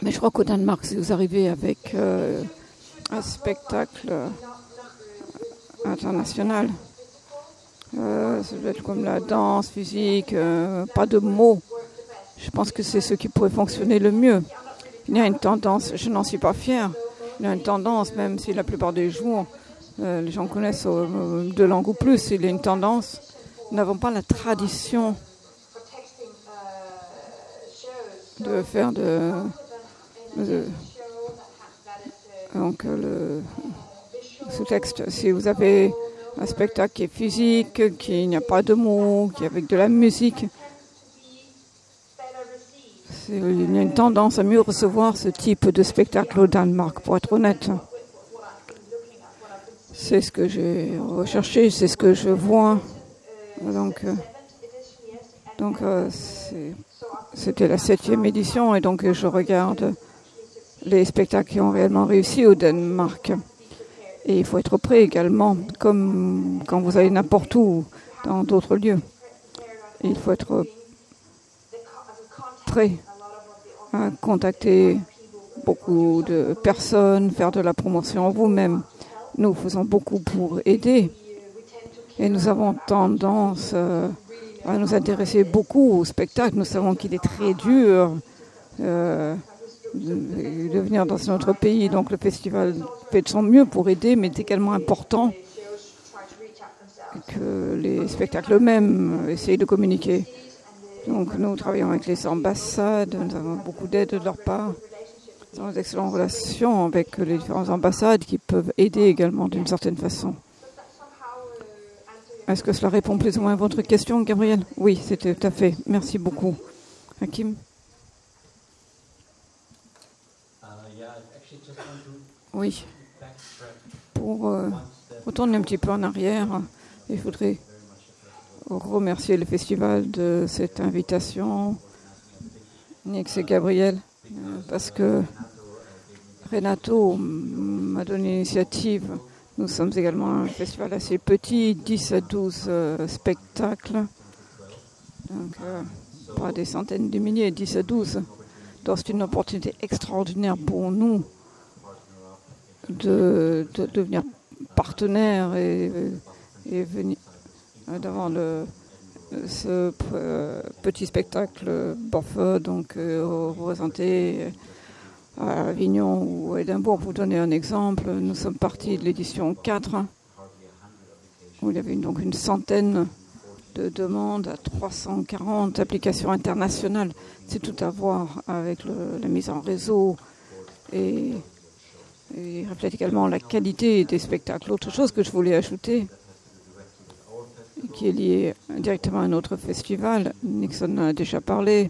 Mais je crois qu'au Danemark, si vous arrivez avec un spectacle international, ça doit être comme la danse physique, pas de mots. Je pense que c'est ce qui pourrait fonctionner le mieux. Il y a une tendance, je n'en suis pas fière, il y a une tendance, même si la plupart des jours, les gens connaissent 2 langues ou plus, il y a une tendance. Nous n'avons pas la tradition de faire donc le sous-texte. Si vous avez un spectacle qui est physique, qui n'y a pas de mots, qui est avec de la musique, Il y a une tendance à mieux recevoir ce type de spectacle au Danemark, pour être honnête. C'est ce que j'ai recherché, c'est ce que je vois. Donc c'était la 7e édition et donc je regarde les spectacles qui ont réellement réussi au Danemark. Et il faut être prêt également, comme quand vous allez n'importe où dans d'autres lieux. Il faut être prêt à contacter beaucoup de personnes, faire de la promotion vous-même. Nous faisons beaucoup pour aider et nous avons tendance à nous intéresser beaucoup au spectacle. Nous savons qu'il est très dur de venir dans notre pays. Donc le festival fait de son mieux pour aider, mais c'est également important que les spectacles eux-mêmes essayent de communiquer. Donc nous travaillons avec les ambassades, nous avons beaucoup d'aide de leur part. Nous avons d'excellentes relations avec les différentes ambassades qui peuvent aider également d'une certaine façon. Est-ce que cela répond plus ou moins à votre question, Gabriel? Oui, c'est tout à fait. Merci beaucoup. Hakim? Oui. Pour retourner un petit peu en arrière, il faudrait remercier le festival de cette invitation, Nix et Gabriel, parce que Renato m'a donné l'initiative. Nous sommes également un festival assez petit, 10 à 12 spectacles, donc pas des centaines de milliers, 10 à 12. Donc c'est une opportunité extraordinaire pour nous de devenir partenaire et venir d'avoir ce petit spectacle Boffa, donc représenté à Avignon ou à Édimbourg. Pour vous donner un exemple, nous sommes partis de l'édition 4, où il y avait donc une centaine de demandes à 340 applications internationales. C'est tout à voir avec la mise en réseau et reflète également la qualité des spectacles. Autre chose que je voulais ajouter, qui est lié directement à notre festival, Nixon en a déjà parlé,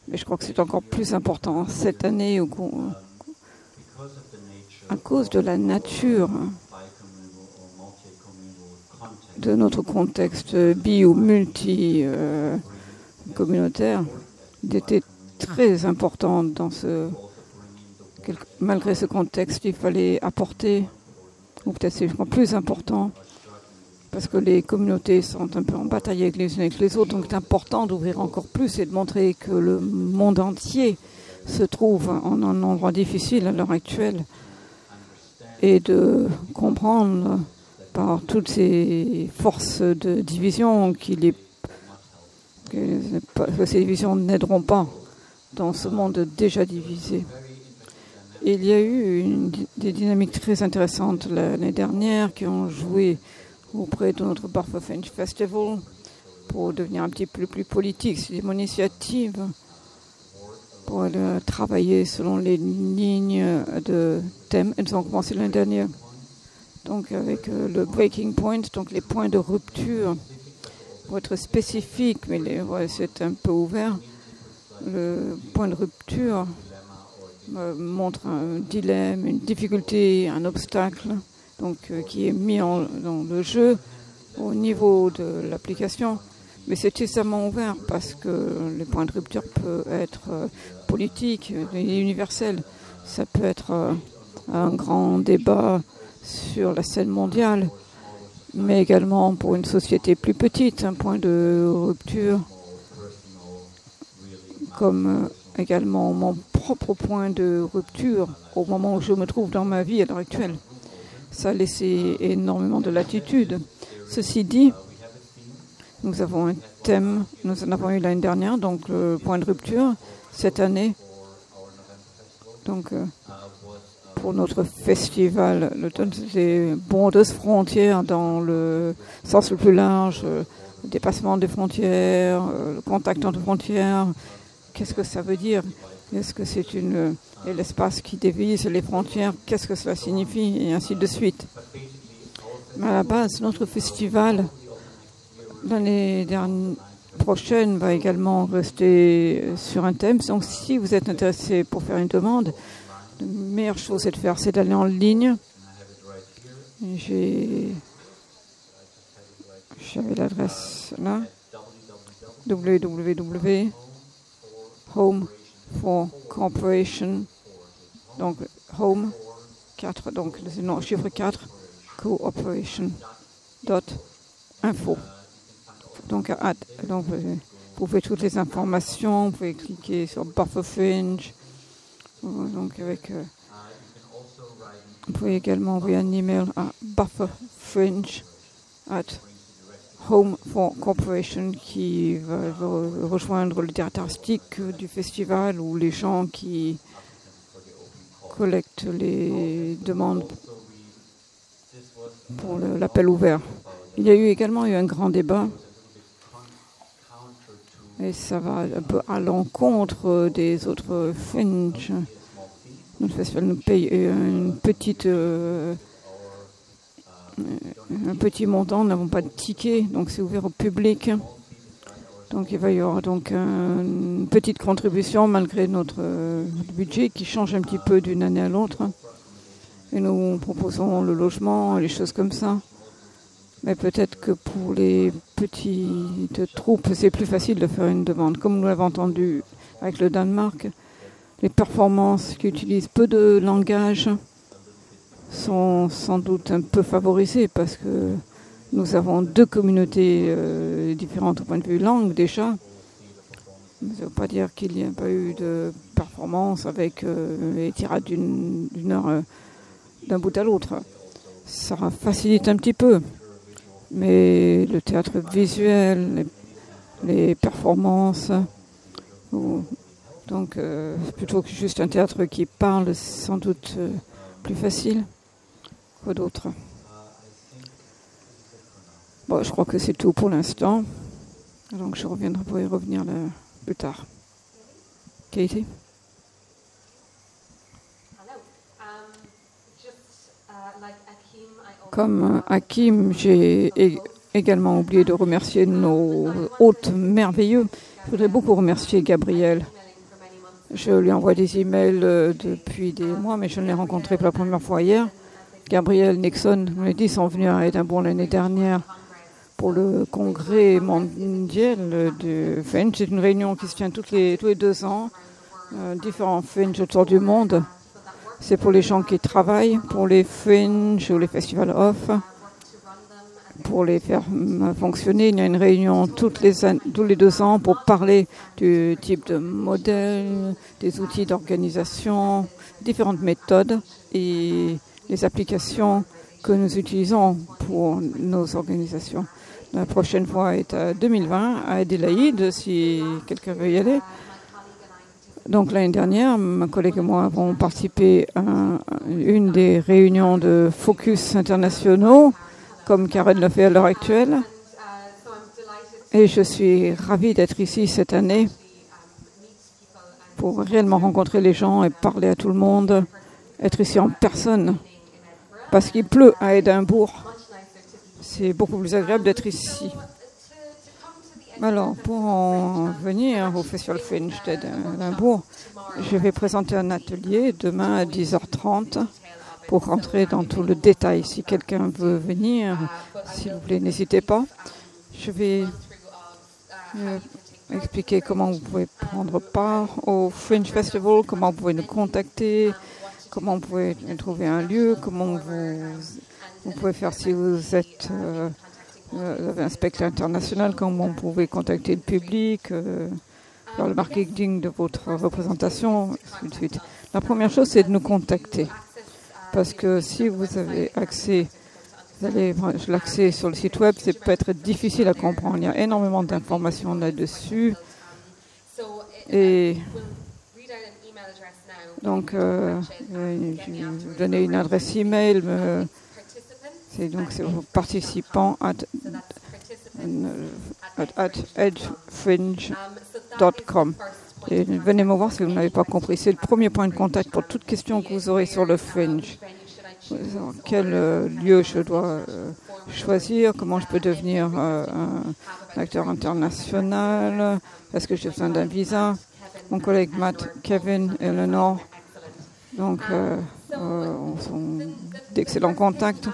mais je crois que c'est encore plus important cette année à cause de la nature de notre contexte bi ou multi-communautaire. Il était très important malgré ce contexte, il fallait apporter, ou peut-être c'est encore plus important, parce que les communautés sont un peu en bataille avec les unes avec les autres, donc c'est important d'ouvrir encore plus et de montrer que le monde entier se trouve en un endroit difficile à l'heure actuelle et de comprendre par toutes ces forces de division que ces divisions n'aideront pas dans ce monde déjà divisé. Il y a eu des dynamiques très intéressantes l'année dernière qui ont joué auprès de notre Boffa Fringe Festival pour devenir un petit peu plus politique. C'est mon initiative pour travailler selon les lignes de thème. Elles ont commencé l'année dernière. Donc avec le breaking point, donc les points de rupture, pour être spécifique, mais c'est un peu ouvert. Le point de rupture montre un dilemme, une difficulté, un obstacle, donc qui est mis dans le jeu au niveau de l'application. Mais c'est extrêmement ouvert parce que le point de rupture peut être politique et universel. Ça peut être un grand débat sur la scène mondiale, mais également pour une société plus petite, un point de rupture, comme également mon propre point de rupture au moment où je me trouve dans ma vie à l'heure actuelle. Ça a laissé énormément de latitude. Ceci dit, nous avons un thème, nous en avons eu l'année dernière, donc le point de rupture, cette année. Donc, pour notre festival, le thème, c'est bondeuse frontières dans le sens le plus large, le dépassement des frontières, le contact entre frontières. Qu'est-ce que ça veut dire? Est-ce que c'est l'espace qui divise les frontières? Qu'est-ce que cela signifie? Et ainsi de suite. Mais à la base, notre festival, prochaine va également rester sur un thème. Donc, si vous êtes intéressé pour faire une demande, la meilleure chose c'est d'aller en ligne. J'avais l'adresse là. www.home for corporation. Donc, home 4, donc le nom, chiffre 4, cooperation.info. Donc, vous pouvez toutes les informations, vous pouvez cliquer sur Buffer Fringe. Donc, vous pouvez également envoyer un email à bufferfringe@home for corporation qui va rejoindre le directeur artistique du festival ou les gens qui collectent les demandes pour l'appel ouvert. Il y a également eu un grand débat et ça va un peu à l'encontre des autres fringes. Notre festival nous paye un petit montant, nous n'avons pas de ticket, donc c'est ouvert au public. Donc il va y avoir donc une petite contribution malgré notre budget qui change un petit peu d'une année à l'autre. Et nous proposons le logement, les choses comme ça. Mais peut-être que pour les petites troupes, c'est plus facile de faire une demande. Comme nous l'avons entendu avec le Danemark, les performances qui utilisent peu de langage sont sans doute un peu favorisées parce que nous avons deux communautés différentes au point de vue langue déjà. Ça ne veut pas dire qu'il n'y a pas eu de performance avec les tirades d'une heure d'un bout à l'autre. Ça facilite un petit peu. Mais le théâtre visuel, les performances, donc plutôt que juste un théâtre qui parle, c'est sans doute plus facile que d'autres. Bon, je crois que c'est tout pour l'instant. Donc je reviendrai pour y revenir plus tard. Katie? Comme Hakim, j'ai également oublié de remercier nos hôtes merveilleux. Je voudrais beaucoup remercier Gabriel. Je lui envoie des emails depuis des mois, mais je ne l'ai rencontré pour la première fois hier. Gabriel Nixon, on l'a dit, sont venus à Édimbourg l'année dernière pour le congrès mondial de Fringe. C'est une réunion qui se tient tous les 2 ans, différents Fringe autour du monde. C'est pour les gens qui travaillent, pour les Fringe ou les festivals off, pour les faire fonctionner. Il y a une réunion tous les 2 ans pour parler du type de modèle, des outils d'organisation, différentes méthodes et les applications que nous utilisons pour nos organisations. La prochaine fois est à 2020 à Adélaïde, si quelqu'un veut y aller. Donc l'année dernière, ma collègue et moi avons participé à une des réunions de focus internationaux, comme Karen le fait à l'heure actuelle. Et je suis ravie d'être ici cette année pour réellement rencontrer les gens et parler à tout le monde, être ici en personne. Parce qu'il pleut à Édimbourg, c'est beaucoup plus agréable d'être ici. Alors, pour en venir au Festival Fringe d'Édimbourg, je vais présenter un atelier demain à 10h30 pour rentrer dans tout le détail. Si quelqu'un veut venir, s'il vous plaît, n'hésitez pas. Je vais expliquer comment vous pouvez prendre part au Fringe Festival, comment vous pouvez nous contacter, comment vous pouvez trouver un lieu, comment vous pouvez faire si vous êtes... vous avez un spectacle international, comment vous pouvez contacter le public, faire le marketing de votre représentation, ainsi de suite. La première chose, c'est de nous contacter. Parce que si vous avez accès, l'accès sur le site web, ça peut être difficile à comprendre. Il y a énormément d'informations là-dessus. Et donc, je vais vous donner une adresse email. C'est participants at edgefringe.com. Et venez me voir si vous n'avez pas compris. C'est le premier point de contact pour toute question que vous aurez sur le Fringe. dans quel lieu je dois choisir, comment je peux devenir un acteur international, est-ce que j'ai besoin d'un visa. Mon collègue Matt, Kevin et Eleanor, donc sont d'excellents contacts.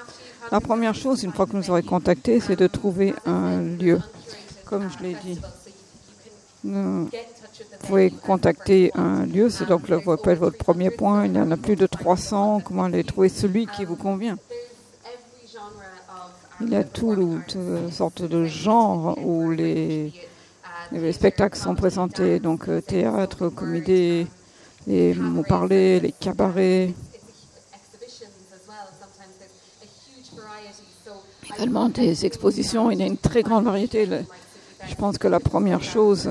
La première chose, une fois que nous aurons contacté, c'est de trouver un lieu. Comme je l'ai dit, vous pouvez contacter un lieu, c'est donc votre premier point. Il y en a plus de 300. Comment aller trouver celui qui vous convient? Il y a toutes sortes de genres où les spectacles sont présentés, donc théâtre, comédie, les mots parlés, les cabarets. Également des expositions, il y a une très grande variété. Je pense que la première chose,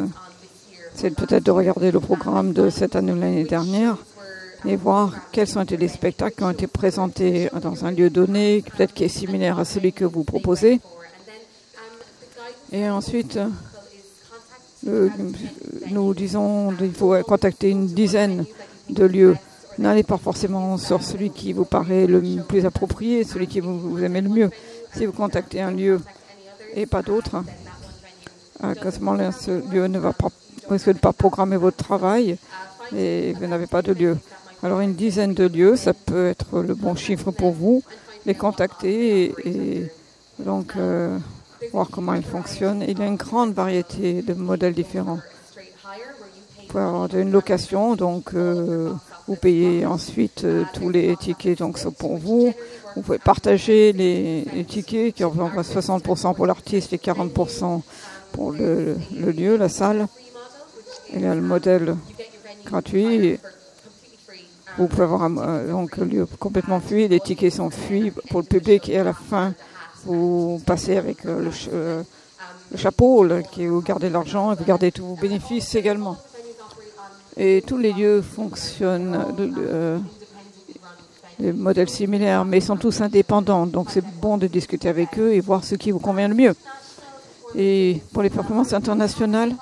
c'est peut-être de regarder le programme de cette année ou l'année dernière et voir quels sont les spectacles qui ont été présentés dans un lieu donné, peut-être qui est similaire à celui que vous proposez. Et ensuite, nous disons qu'il faut contacter une dizaine de lieux. N'allez pas forcément sur celui qui vous paraît le plus approprié, celui qui vous aimez le mieux. Si vous contactez un lieu et pas d'autre, à ce moment-là, ce lieu ne va pas risque de ne pas programmer votre travail et vous n'avez pas de lieu. Alors une dizaine de lieux, ça peut être le bon chiffre pour vous, les contacter et donc voir comment ils fonctionnent. Il y a une grande variété de modèles différents. Vous pouvez avoir une location, donc vous payez ensuite tous les tickets, donc c'est pour vous. Vous pouvez partager les tickets qui représentent 60% pour l'artiste et 40% pour le lieu, la salle. Il y a le modèle gratuit. Vous pouvez avoir donc un lieu complètement fui. Les tickets sont fuis pour le public et à la fin, vous passez avec le chapeau qui vous gardez l'argent et vous gardez tous vos bénéfices également. Et tous les lieux fonctionnent des modèles similaires, mais ils sont tous indépendants. Donc c'est bon de discuter avec eux et voir ce qui vous convient le mieux. Et pour les performances internationales,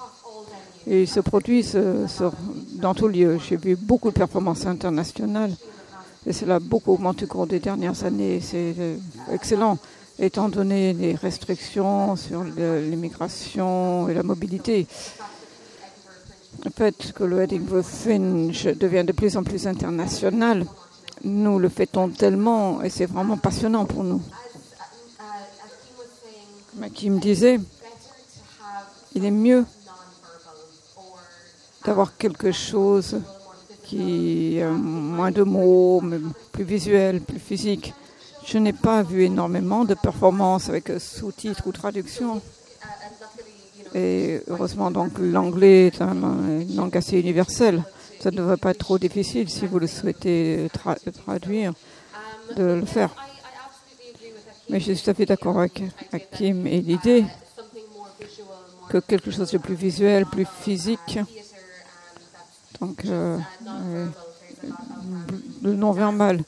ils se produisent dans tout lieu. J'ai vu beaucoup de performances internationales et cela a beaucoup augmenté au cours des dernières années. C'est excellent, étant donné les restrictions sur l'immigration et la mobilité. Le fait que le Edinburgh Fringe devient de plus en plus international, nous le fêtons tellement et c'est vraiment passionnant pour nous. Qui me disait, il est mieux d'avoir quelque chose qui a moins de mots, mais plus visuel, plus physique. Je n'ai pas vu énormément de performances avec sous-titres ou traduction. Et heureusement, donc, l'anglais est une langue assez universelle. Ça ne devrait pas être trop difficile si vous le souhaitez traduire, de le faire. Mais je suis tout à fait d'accord avec Hakim et l'idée que quelque chose de plus visuel, plus physique, donc le non-verbal,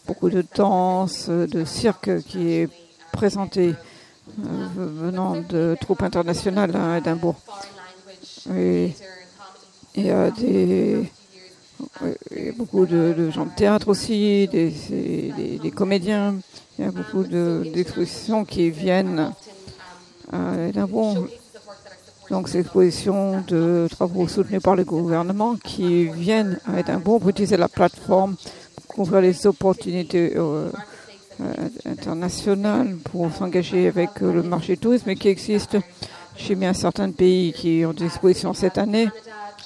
beaucoup de danse, de cirque qui est présenté venant de troupes internationales à Édimbourg. Et il y a beaucoup de gens de théâtre aussi, des comédiens. Il y a beaucoup d'expositions qui viennent à Édimbourg. Donc, c'est l'exposition de travaux soutenus par le gouvernement qui viennent à Édimbourg pour utiliser la plateforme pour ouvrir les opportunités internationales pour s'engager avec le marché du tourisme et qui existe chez bien certains pays qui ont des expositions cette année.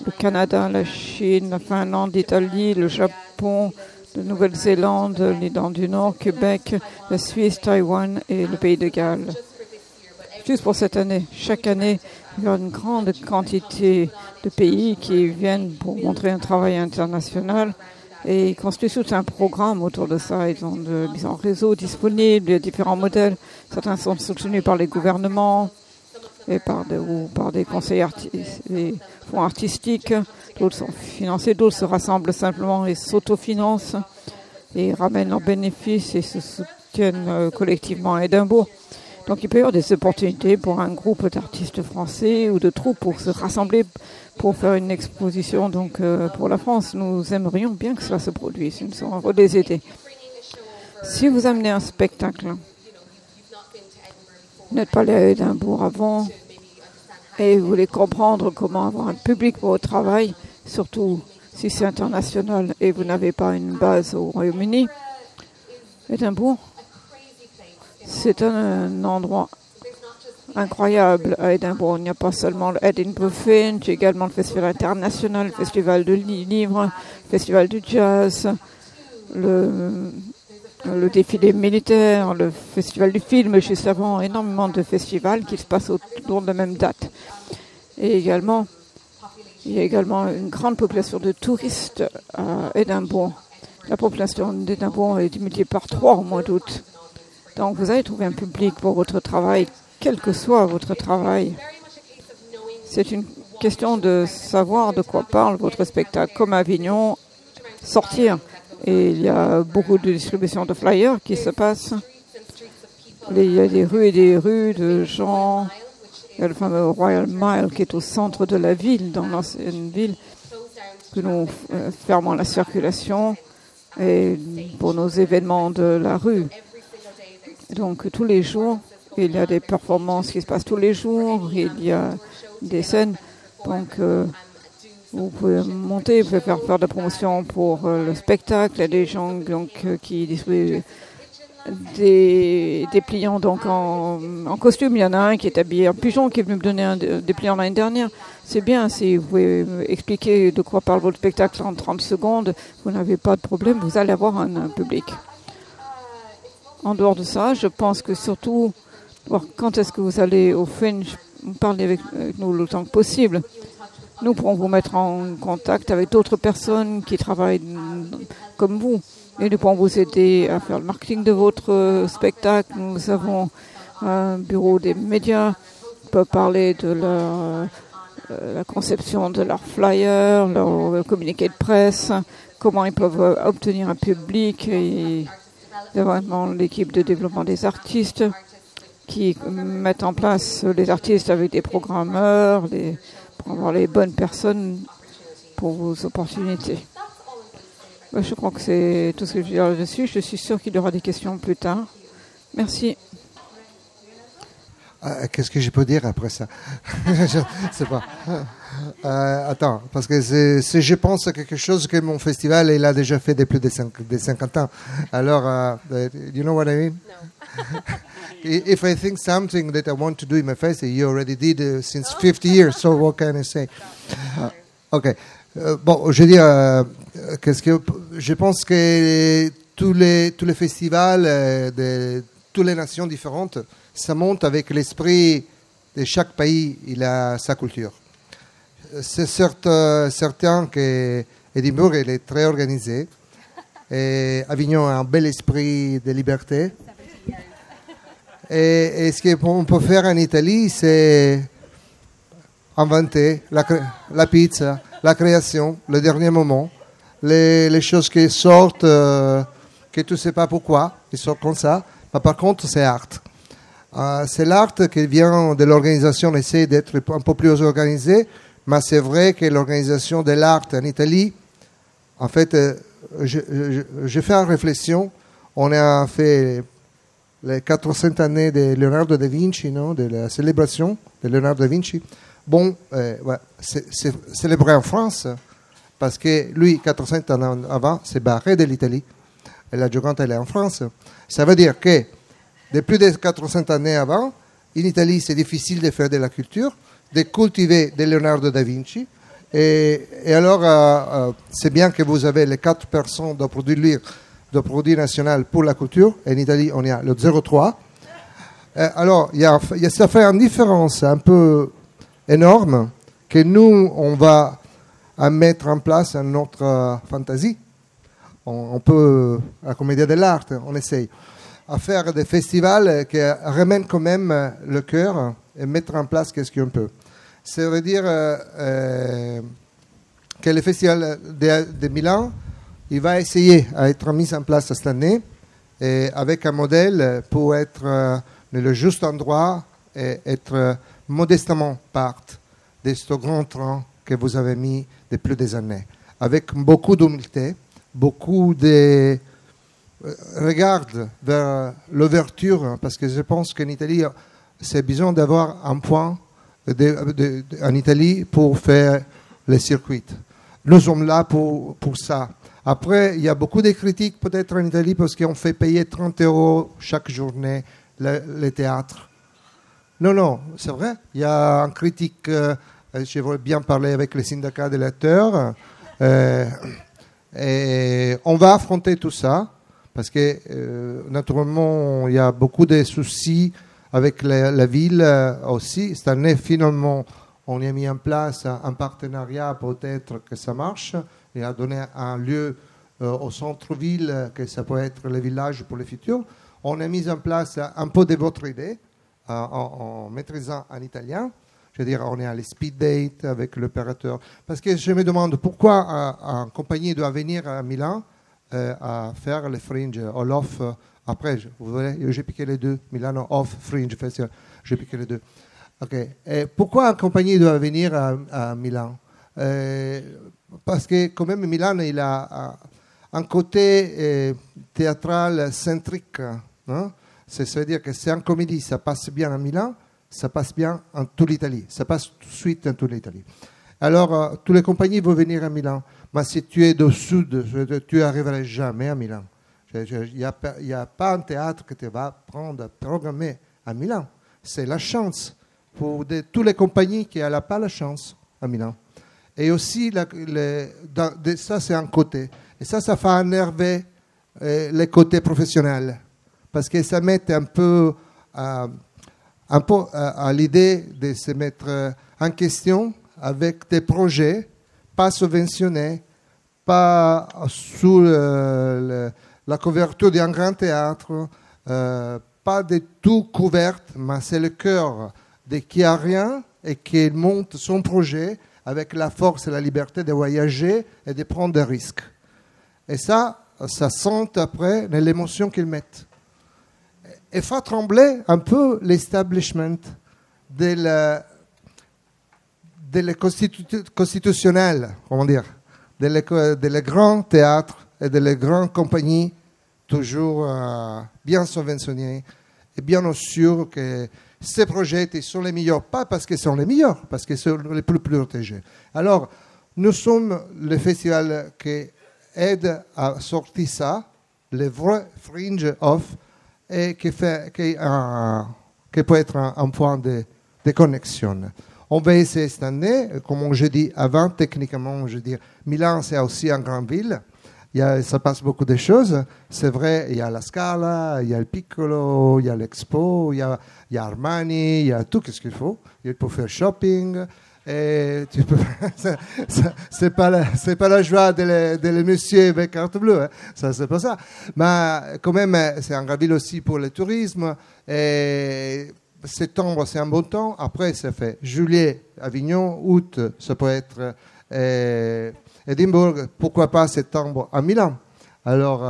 Le Canada, la Chine, la Finlande, l'Italie, le Japon, la Nouvelle-Zélande, l'Irlande du Nord, Québec, la Suisse, Taïwan et le Pays de Galles. Juste pour cette année. Chaque année, il y a une grande quantité de pays qui viennent pour montrer un travail international et ils constituent tout un programme autour de ça. Ils ont un réseau disponible, il y a différents modèles. Certains sont soutenus par les gouvernements et par des conseils des fonds artistiques. D'autres sont financés, d'autres se rassemblent simplement et s'autofinancent et ramènent leurs bénéfices et se soutiennent collectivement à Édimbourg. Donc il peut y avoir des opportunités pour un groupe d'artistes français ou de troupes pour se rassembler pour faire une exposition donc pour la France. Nous aimerions bien que cela se produise. Nous sommes heureux de les aider. Si vous amenez un spectacle, vous n'êtes pas allé à Édimbourg avant et vous voulez comprendre comment avoir un public pour votre travail, surtout si c'est international et vous n'avez pas une base au Royaume-Uni, Édimbourg, c'est un endroit incroyable à Édimbourg. Il n'y a pas seulement le Edinburgh Fringe, il y a également le Festival international, le Festival de livres, le Festival du jazz, le défilé militaire, le Festival du film, juste avant, énormément de festivals qui se passent autour de la même date. Et également, il y a également une grande population de touristes à Édimbourg. La population d'Édimbourg est multipliée par 3 au mois d'août. Donc vous allez trouver un public pour votre travail, quel que soit votre travail. C'est une question de savoir de quoi parle votre spectacle. Comme à Avignon, sortir. Et il y a beaucoup de distribution de flyers qui se passent. Il y a des rues et des rues de gens. Il y a le fameux Royal Mile qui est au centre de la ville, dans l'ancienne ville, que nous fermons la circulation et pour nos événements de la rue. Donc tous les jours, il y a des performances qui se passent tous les jours, il y a des scènes. Donc vous pouvez monter, vous pouvez faire de la promotion pour le spectacle. Il y a des gens donc, qui distribuent des pliants donc en costume. Il y en a un qui est habillé en pigeon qui est venu me donner un dépliant l'année dernière. C'est bien, si vous pouvez expliquer de quoi parle votre spectacle en 30 secondes, vous n'avez pas de problème, vous allez avoir un public. En dehors de ça, je pense que surtout, voir quand est-ce que vous allez au Fringe, parler avec nous le temps que possible. Nous pourrons vous mettre en contact avec d'autres personnes qui travaillent comme vous. Et nous pourrons vous aider à faire le marketing de votre spectacle. Nous avons un bureau des médias qui peut parler de la conception de leurs flyers, leur communiqué de presse, comment ils peuvent obtenir un public. Et vraiment l'équipe de développement des artistes qui mettent en place les artistes avec des programmeurs, pour avoir les bonnes personnes pour vos opportunités. Je crois que c'est tout ce que je veux dire là-dessus. Je suis sûre qu'il y aura des questions plus tard. Merci. Qu'est-ce que je peux dire après ça? Je ne sais pas. Attends, parce que je pense à quelque chose que mon festival il a déjà fait depuis plus de 50 ans. Alors, you know what I mean? No. If I think something that I want to do in my festival, you already did since 50 years, so what can I say? OK. Bon, je veux dire, je pense que tous les festivals de toutes les nations différentes, ça monte avec l'esprit de chaque pays, il a sa culture. C'est certain que Édimbourg est très organisé et Avignon a un bel esprit de liberté. Et ce qu'on peut faire en Italie, c'est inventer la pizza, la création, le dernier moment, les choses qui sortent, que tu ne sais pas pourquoi, ils sortent comme ça. Mais par contre, c'est art. C'est l'art qui vient de l'organisation, on essaie d'être un peu plus organisé, mais c'est vrai que l'organisation de l'art en Italie, en fait, je fais une réflexion. On a fait les 400 années de Leonardo da Vinci, non, de la célébration de Leonardo da Vinci. Bon, ouais, c'est célébré en France, parce que lui, 400 ans avant, s'est barré de l'Italie. Et la Gioconda, elle est en France. Ça veut dire que, de plus de 400 années avant, en Italie, c'est difficile de faire de la culture, de cultiver de Leonardo da Vinci. Et alors, c'est bien que vous avez les 4% de produit national pour la culture. En Italie, on y a le 0,3. Alors, ça fait une différence un peu énorme que nous, on va mettre en place dans notre fantaisie. On peut, à la Comédie de l'Art, on essaye à faire des festivals qui ramènent quand même le cœur et mettre en place qu'est-ce qu'on peut. Ça veut dire que le festival de Milan, il va essayer à être mis en place cette année et avec un modèle pour être dans le juste endroit et être modestement part de ce grand train que vous avez mis depuis des années, avec beaucoup d'humilité, beaucoup de regarde vers l'ouverture, parce que je pense qu'en Italie, c'est besoin d'avoir un point en Italie pour faire les circuits. Nous sommes là pour ça. Après, il y a beaucoup de critiques peut-être en Italie parce qu'on fait payer 30 € chaque journée les théâtres. Non, c'est vrai. Il y a une critique, je veux bien parler avec les syndicats des lecteurs. Et on va affronter tout ça parce que naturellement, il y a beaucoup de soucis avec la ville aussi. Cette année, finalement, on a mis en place un partenariat, peut-être que ça marche, et a donné un lieu au centre-ville, que ça peut être le village pour le futur. On a mis en place un peu de votre idée, en maîtrisant en italien. Je veux dire, on est à la speed date avec l'opérateur. Parce que je me demande pourquoi une compagnie doit venir à Milan à faire le Fringe ou l'Off. Après, vous voyez, j'ai piqué les deux. Milano Off, Fringe Festival. J'ai piqué les deux. Ok. Et pourquoi une compagnie doit venir à Milan? Parce que quand même, Milan, il a un côté théâtral centrique. Hein? C'est-à-dire que si une comédie, ça passe bien à Milan, ça passe bien en toute l'Italie. Ça passe tout de suite en toute l'Italie. Alors, toutes les compagnies vont venir à Milan. Mais si tu es au sud, tu n'arriveras jamais à Milan. Il n'y a pas un théâtre que tu vas prendre, programmer à Milan. C'est la chance pour toutes les compagnies qui n'ont pas la chance à Milan. Et aussi, ça c'est un côté. Et ça fait énerver les côtés professionnels. Parce que ça met un peu à l'idée de se mettre en question avec des projets pas subventionnés, pas sous la couverture d'un grand théâtre, pas de tout couverte, mais c'est le cœur de qui a rien et qui monte son projet avec la force et la liberté de voyager et de prendre des risques. Et ça sent après dans l'émotion qu'ils mettent. Et fait trembler un peu l'establishment de constitutionnel, comment dire, des grands théâtres et des grandes compagnies toujours bien subventionnés et bien sûrs que ces projets sont les meilleurs, pas parce qu'ils sont les meilleurs, parce qu'ils sont les plus protégés. Alors, nous sommes le festival qui aide à sortir ça, le vrai Fringe Off, et qui peut être un point de connexion. On va essayer cette année, comme je dis avant, techniquement, je dis, Milan, c'est aussi une grande ville. Ça passe beaucoup de choses. C'est vrai, il y a la Scala, il y a le Piccolo, il y a l'Expo, il y a Armani, il y a tout ce qu'il faut. Il faut faire shopping. Et c'est pas la joie de les messieurs avec carte bleue, hein. Ça c'est pas ça. Mais quand même, c'est une grande ville aussi pour le tourisme. Et septembre, c'est un bon temps. Après, ça fait juillet, Avignon, août, ça peut être Édimbourg, pourquoi pas septembre à Milan. Alors,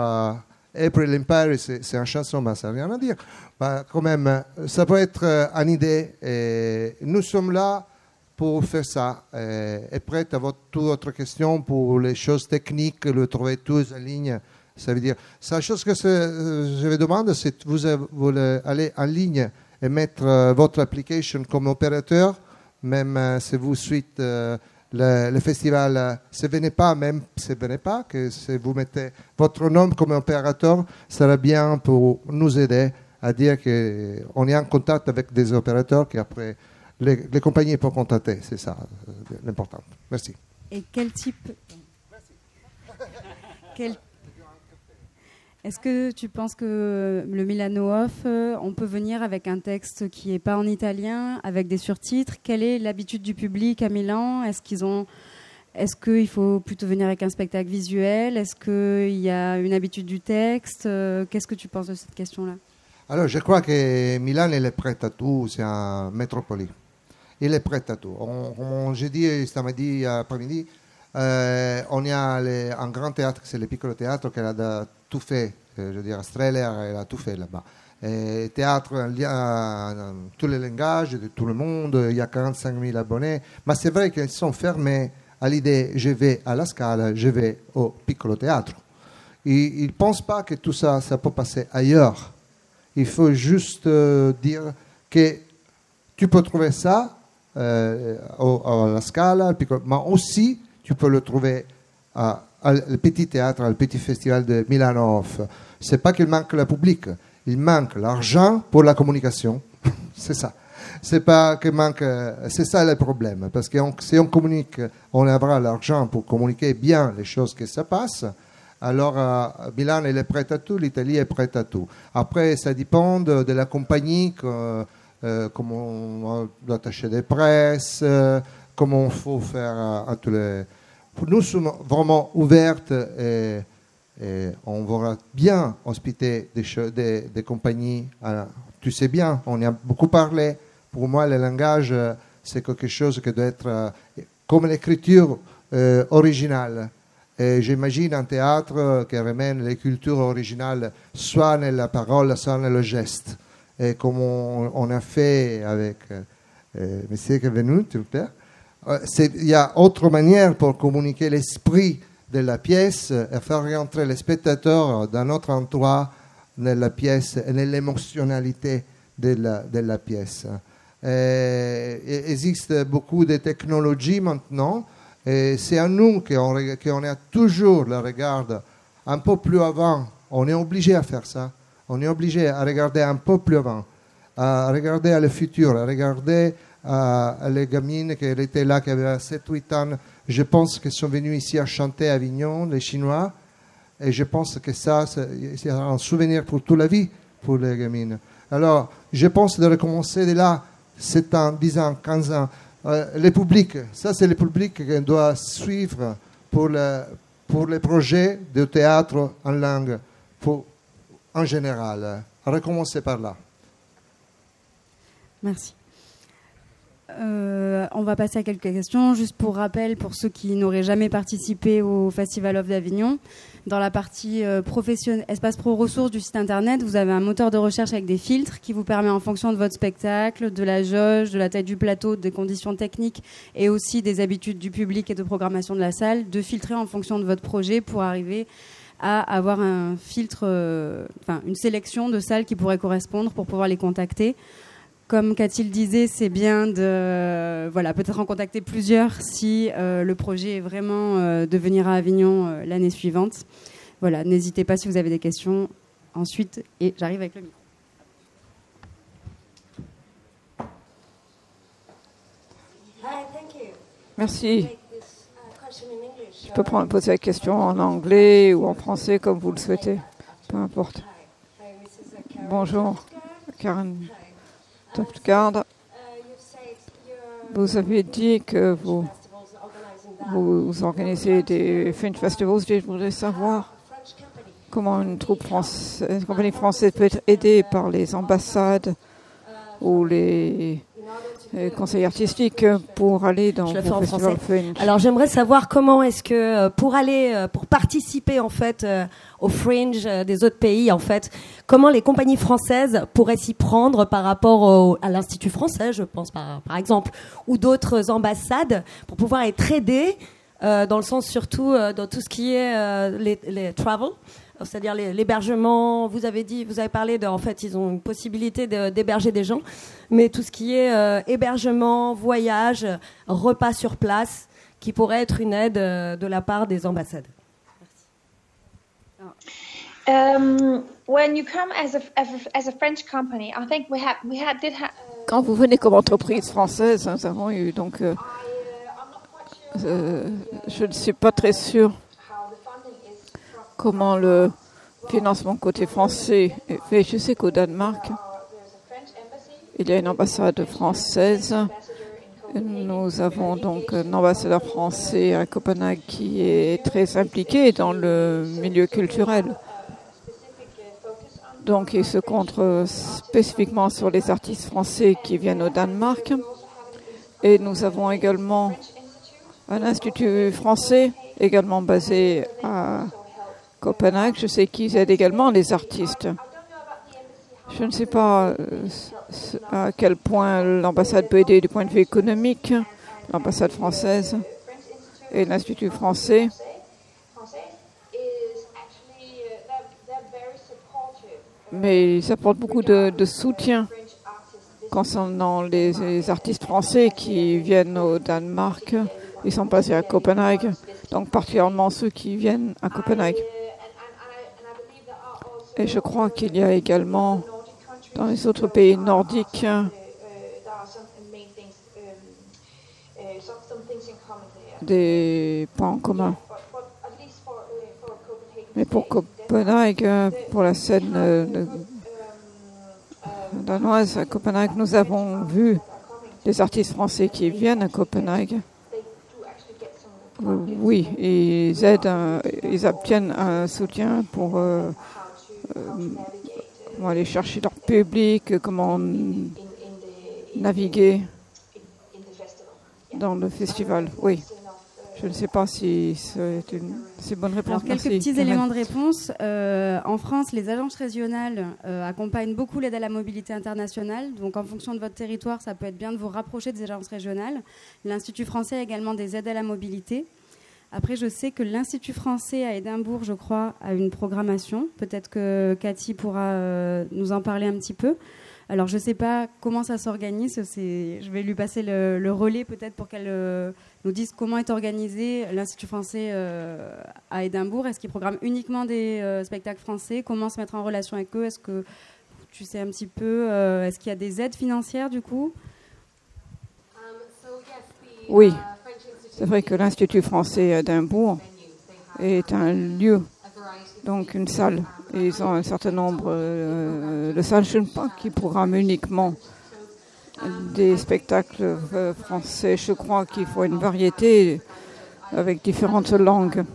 April in Paris, c'est une chanson, mais ça n'a rien à dire. Mais quand même, ça peut être une idée. Et nous sommes là pour faire ça. Et prêt à toute votre question pour les choses techniques, le trouver tous en ligne. Ça veut dire, la chose que je vous demande, c'est que vous voulez aller en ligne et mettre votre application comme opérateur, même si vous suivez le festival, si venez pas, même si venez pas, que si vous mettez votre nom comme opérateur, ça sera bien pour nous aider à dire qu'on est en contact avec des opérateurs qui après les compagnies peuvent contacter. C'est ça l'important. Merci. Et quel type Est-ce que tu penses que le Milano Off, on peut venir avec un texte qui n'est pas en italien, avec des surtitres? Quelle est l'habitude du public à Milan? Est-ce qu'il faut plutôt venir avec un spectacle visuel? Est-ce qu'il y a une habitude du texte? Qu'est-ce que tu penses de cette question-là? Alors, je crois que Milan est prête à tout, c'est un métropole. Il est prêt à tout. Comme j'ai dit samedi après-midi, on a un grand théâtre, c'est le Piccolo Théâtre, qui a tout fait. Je veux dire, Streller, elle a tout fait là-bas. Et théâtre, il y a tous les langages de tout le monde, il y a 45 000 abonnés. Mais c'est vrai qu'ils sont fermés à l'idée, je vais à la Scala, je vais au Piccolo Théâtre. Ils ne pensent pas que tout ça, ça peut passer ailleurs. Il faut juste dire que tu peux trouver ça à la Scala, mais aussi tu peux le trouver le petit théâtre, le petit festival de Milano Off. C'est pas qu'il manque le public, il manque l'argent pour la communication. C'est ça. C'est pas qu'il manque, c'est ça le problème. Parce que si on communique, on aura l'argent pour communiquer bien les choses que ça passe. Alors, Milan elle est prête à tout, l'Italie est prête à tout. Après, ça dépend de la compagnie, comment l'attaché de presse, comment il faut faire à tous les. Nous sommes vraiment ouvertes et on va bien hospiter des compagnies. Tu sais bien, on y a beaucoup parlé. Pour moi, le langage, c'est quelque chose qui doit être comme l'écriture originale. Et j'imagine un théâtre qui ramène les cultures originales, soit dans la parole, soit dans le geste. Et comme on a fait avec monsieur qui est venu, tu peux. Il y a autre manière pour communiquer l'esprit de la pièce et faire rentrer les spectateurs dans notre endroit de la pièce et de l'émotionnalité de la pièce. Il existe beaucoup de technologies maintenant et c'est à nous qu'on a toujours le regard un peu plus avant. On est obligé à faire ça. On est obligé à regarder un peu plus avant, à regarder à le futur, à regarder les gamines qui étaient là, qui avaient 7-8 ans. Je pense qu'ils sont venus ici à chanter à Avignon, les Chinois, et je pense que ça, c'est un souvenir pour toute la vie pour les gamines. Alors, je pense de recommencer de là, 7 ans, 10 ans, 15 ans. Le public, ça c'est le public qui doit suivre pour les projets de théâtre en langue, en général. Recommencer par là. Merci. On va passer à quelques questions. Juste pour rappel, pour ceux qui n'auraient jamais participé au Festival of d'Avignon, dans la partie espace pro ressources du site internet, vous avez un moteur de recherche avec des filtres qui vous permet, en fonction de votre spectacle, de la jauge, de la taille du plateau, des conditions techniques et aussi des habitudes du public et de programmation de la salle, de filtrer en fonction de votre projet pour arriver à avoir un filtre, une sélection de salles qui pourraient correspondre pour pouvoir les contacter. Comme Cathy le disait, c'est bien de peut-être en contacter plusieurs si le projet est vraiment de venir à Avignon l'année suivante. Voilà, n'hésitez pas si vous avez des questions. Ensuite, et j'arrive avec le micro. Merci. Je peux poser la question en anglais ou en français, comme vous le souhaitez. Peu importe. Bonjour, Karen. Garde. Vous avez dit que vous organisez des Fringe Festivals. Je voudrais savoir comment une compagnie française peut être aidée par les ambassades ou les conseils artistiques pour aller dans le festival Fringe. Alors j'aimerais savoir comment est-ce que pour participer en fait au Fringe des autres pays en fait, comment les compagnies françaises pourraient s'y prendre par rapport à l'Institut français, je pense par exemple, ou d'autres ambassades pour pouvoir être aidées dans le sens surtout dans tout ce qui est les travel. C'est-à-dire l'hébergement, vous avez parlé en fait, ils ont une possibilité d'héberger des gens, mais tout ce qui est hébergement, voyage, repas sur place, qui pourrait être une aide de la part des ambassades. When you come as a French company, I think Quand vous venez comme entreprise française, nous avons eu donc. Je ne suis pas très sûre comment le financement côté français est fait. Je sais qu'au Danemark, il y a une ambassade française. Nous avons donc un ambassadeur français à Copenhague qui est très impliqué dans le milieu culturel. Donc, il se concentre spécifiquement sur les artistes français qui viennent au Danemark. Et nous avons également un institut français, également basé à Copenhague. Je sais qu'ils aident également les artistes. Je ne sais pas à quel point l'ambassade peut aider du point de vue économique, l'ambassade française et l'Institut français mais ils apportent beaucoup de soutien concernant les artistes français qui viennent au Danemark. Ils sont basés à Copenhague, donc particulièrement ceux qui viennent à Copenhague. Et je crois qu'il y a également dans les autres pays nordiques des points en commun. Mais pour Copenhague, pour la scène danoise à Copenhague, nous avons vu des artistes français qui viennent à Copenhague. Oui, ils aident, ils obtiennent un soutien pour aller chercher leur public, comment naviguer dans le festival. Oui. Je ne sais pas si c'est une bonne réponse. Alors, quelques petits éléments de réponse. En France, les agences régionales accompagnent beaucoup l'aide à la mobilité internationale. Donc, en fonction de votre territoire, ça peut être bien de vous rapprocher des agences régionales. L'Institut français a également des aides à la mobilité. Après, je sais que l'Institut français à Édimbourg, je crois, a une programmation. Peut-être que Cathy pourra nous en parler un petit peu. Alors, je ne sais pas comment ça s'organise. Je vais lui passer le relais peut-être pour qu'elle nous dise comment est organisé l'Institut français à Édimbourg. Est-ce qu'il programme uniquement des spectacles français? Comment se mettre en relation avec eux? Est-ce que tu sais un petit peu est-ce qu'il y a des aides financières du coup? Oui, c'est vrai que l'Institut français à Édimbourg est un lieu, donc une salle. Et ils ont un certain nombre de salles, je ne sais pas, qui programment uniquement des spectacles français. Je crois qu'il faut une variété avec différentes langues.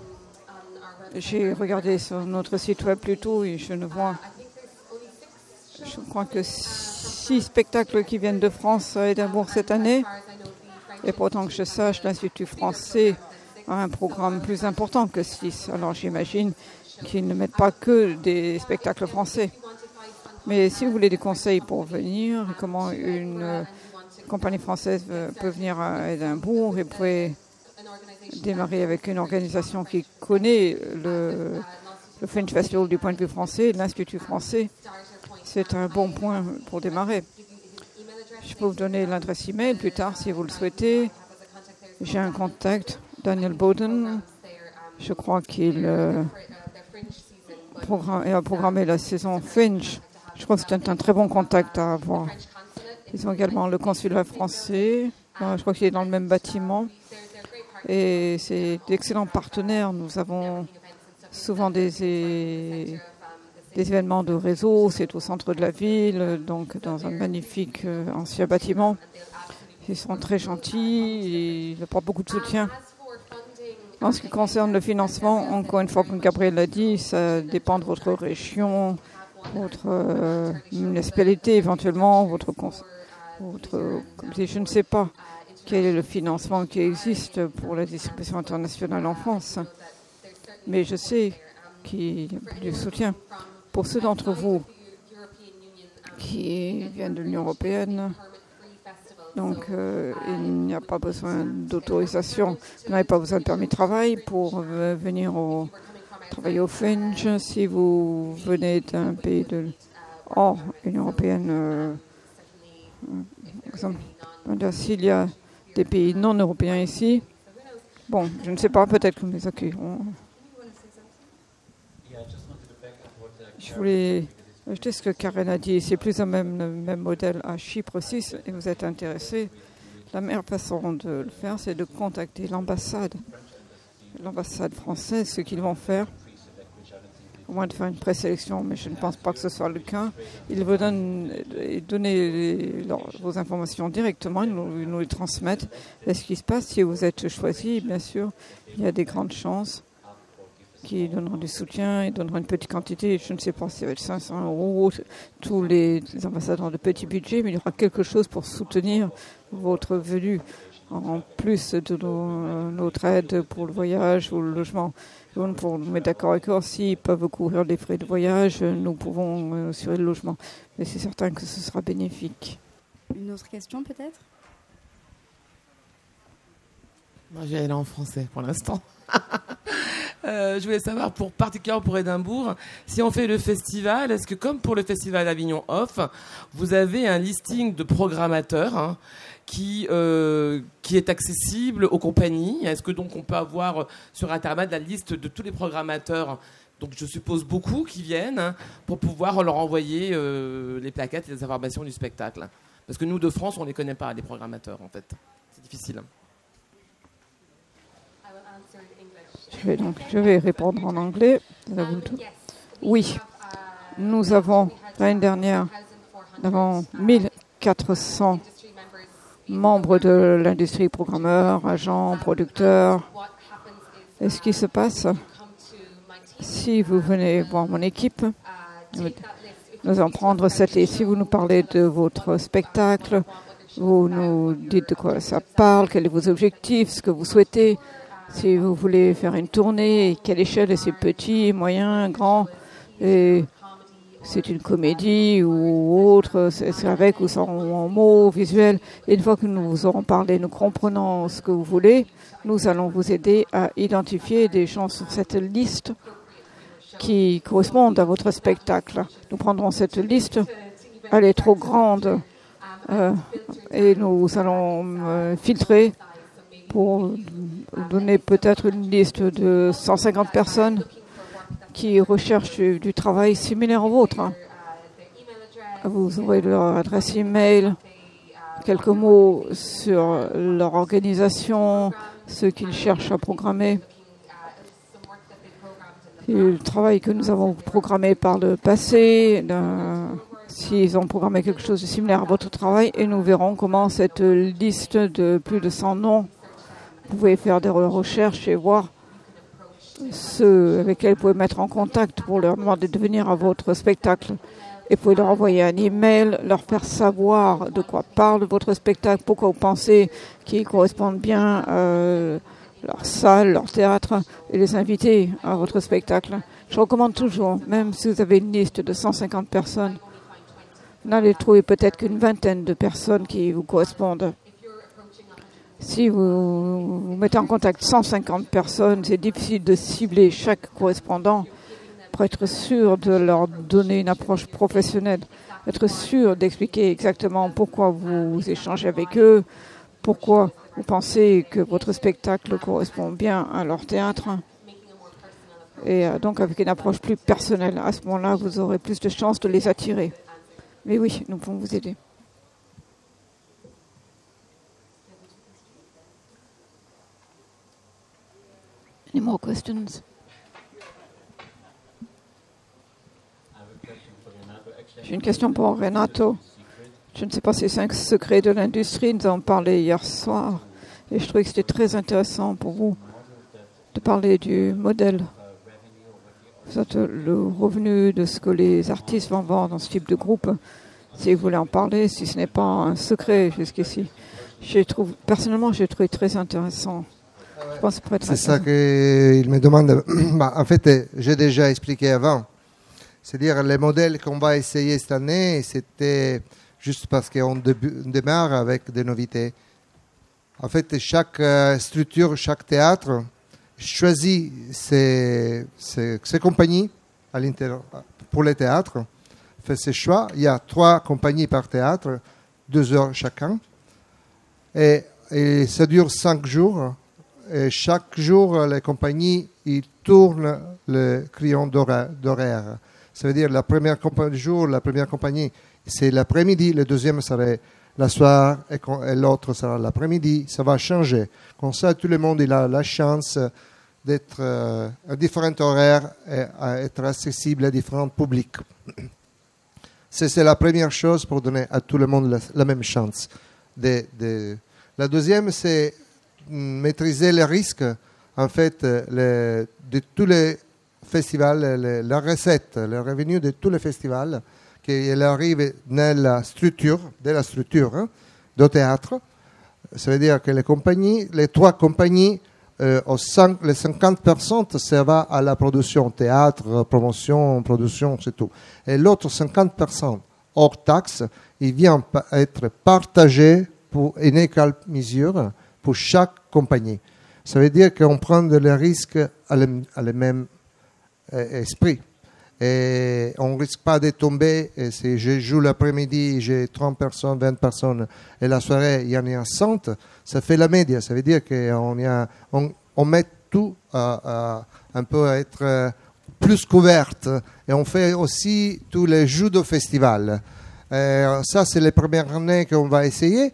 J'ai regardé sur notre site web plus tôt et je ne vois, je crois que 6 spectacles qui viennent de France à Édimbourg cette année. Et pourtant que je sache, l'Institut français a un programme plus important que 6. Alors j'imagine qu'ils ne mettent pas que des spectacles français. Mais si vous voulez des conseils pour venir, comment une compagnie française peut venir à Édimbourg, et pouvez démarrer avec une organisation qui connaît le Fringe Festival du point de vue français, l'Institut français, c'est un bon point pour démarrer. Je peux vous donner l'adresse email plus tard si vous le souhaitez. J'ai un contact, Daniel Bowden. Je crois qu'il a programmé la saison Fringe. Je crois que c'est un très bon contact à avoir. Ils ont également le consulat français. Je crois qu'il est dans le même bâtiment. Et c'est d'excellents partenaires. Nous avons souvent des événements de réseau. C'est au centre de la ville, donc dans un magnifique ancien bâtiment. Ils sont très gentils et ils apportent beaucoup de soutien. En ce qui concerne le financement, encore une fois, comme Gabriel l'a dit, ça dépend de votre région, votre municipalité éventuellement, je ne sais pas quel est le financement qui existe pour la distribution internationale en France, mais je sais qu'il y a du soutien. Pour ceux d'entre vous qui viennent de l'Union européenne, donc il n'y a pas besoin d'autorisation, vous n'avez pas besoin de permis de travail pour venir travailler au Fringe. Si vous venez d'un pays hors Union européenne, par exemple, s'il y a des pays non européens ici, bon, je ne sais pas, peut-être que nous les accueillerons. Je voulais ajouter ce que Karen a dit. C'est plus ou moins le même modèle à Chypre aussi, et vous êtes intéressé. La meilleure façon de le faire, c'est de contacter l'ambassade française, ce qu'ils vont faire, au moins de faire une présélection, mais je ne pense pas que ce soit le cas. Ils vous donnent vos informations directement, ils nous les transmettent. Et ce qui se passe, si vous êtes choisi, bien sûr, il y a des grandes chances qui donneront du soutien, ils donneront une petite quantité, je ne sais pas si ça va être 500 €, tous les ambassadeurs ont de petits budgets, mais il y aura quelque chose pour soutenir votre venue, en plus de notre aide pour le voyage ou le logement. Pour nous mettre d'accord avec eux, s'ils peuvent couvrir les frais de voyage, nous pouvons assurer le logement. Mais c'est certain que ce sera bénéfique. Une autre question peut-être? Moi, je vais aller en français pour l'instant. Je voulais savoir, particulièrement pour Édimbourg, si on fait le festival, est-ce que comme pour le festival Avignon Off, vous avez un listing de programmateurs qui est accessible aux compagnies? Est-ce que donc on peut avoir sur Internet la liste de tous les programmateurs, donc je suppose beaucoup qui viennent, pour pouvoir leur envoyer les plaquettes et les informations du spectacle? Parce que nous, de France, on ne les connaît pas, les programmateurs, en fait. C'est difficile. Je vais répondre en anglais. Oui, nous avons, l'année dernière, 1400 membres de l'industrie, programmeurs, agents, producteurs. Et ce qui se passe, si vous venez voir mon équipe, nous allons prendre cette liste. Si vous nous parlez de votre spectacle, vous nous dites de quoi ça parle, quels sont vos objectifs, ce que vous souhaitez. Si vous voulez faire une tournée, quelle échelle est-ce petit, moyen, grand, et c'est une comédie ou autre, c'est avec ou sans en mots, visuels. Et une fois que nous vous aurons parlé, nous comprenons ce que vous voulez, nous allons vous aider à identifier des gens sur cette liste qui correspondent à votre spectacle. Nous prendrons cette liste, elle est trop grande, et nous allons filtrer pour donner peut-être une liste de 150 personnes qui recherchent du travail similaire au vôtre. Vous aurez leur adresse email, quelques mots sur leur organisation, ce qu'ils cherchent à programmer, et le travail que nous avons programmé par le passé, s'ils ont programmé quelque chose de similaire à votre travail, et nous verrons comment cette liste de plus de 100 noms, vous pouvez faire des recherches et voir ceux avec lesquels vous pouvez mettre en contact pour leur demander de venir à votre spectacle. Et vous pouvez leur envoyer un email, leur faire savoir de quoi parle votre spectacle, pourquoi vous pensez qu'il correspond bien à leur salle, leur théâtre, et les inviter à votre spectacle. Je recommande toujours, même si vous avez une liste de 150 personnes, n'allez trouver peut-être qu'une vingtaine de personnes qui vous correspondent. Si vous mettez en contact 150 personnes, c'est difficile de cibler chaque correspondant pour être sûr de leur donner une approche professionnelle, être sûr d'expliquer exactement pourquoi vous échangez avec eux, pourquoi vous pensez que votre spectacle correspond bien à leur théâtre. Et donc avec une approche plus personnelle, à ce moment-là, vous aurez plus de chances de les attirer. Mais oui, nous pouvons vous aider. Any more questions? J'ai une question pour Renato. Je ne sais pas si c'est un secret de l'industrie. Nous en avons parlé hier soir. Et je trouvais que c'était très intéressant pour vous de parler du modèle. Le revenu de ce que les artistes vont vendre dans ce type de groupe. Si vous voulez en parler, si ce n'est pas un secret jusqu'ici. Personnellement, j'ai trouvé très intéressant. Je pense que c'est ça qu'il me demande. En fait, j'ai déjà expliqué avant. C'est-à-dire, les modèles qu'on va essayer cette année, c'était juste parce qu'on démarre avec des novités. En fait, chaque structure, chaque théâtre choisit ses compagnies à l'intérieur pour les théâtres, fait ses choix. Il y a 3 compagnies par théâtre, 2 heures chacun. Et ça dure 5 jours. Et chaque jour, les compagnies ils tournent le crayon d'horaire. Ça veut dire la première compagnie, c'est l'après-midi, le deuxième serait la soirée et l'autre sera l'après-midi. Ça va changer. Comme ça, tout le monde il a la chance d'être à différents horaires et à être accessible à différents publics. C'est la première chose pour donner à tout le monde la même chance. La deuxième, c'est maîtriser les risques. En fait, de tous les festivals, la recette, le revenu de tous les festivals, qui arrive de la structure de théâtre. Ça veut dire que les 3 compagnies, les 50%, ça va à la production, théâtre, promotion, production, c'est tout. Et l'autre 50%, hors taxe, il vient être partagé pour une égale mesure pour chaque compagnie. Ça veut dire qu'on prend les risques à le même esprit. Et on ne risque pas de tomber. Et si je joue l'après-midi, j'ai 30 personnes, 20 personnes, et la soirée, il y en a 100, ça fait la média. Ça veut dire qu'on met tout un peu à être plus couverte. Et on fait aussi tous les jeux de festival. Ça, c'est les premières années qu'on va essayer.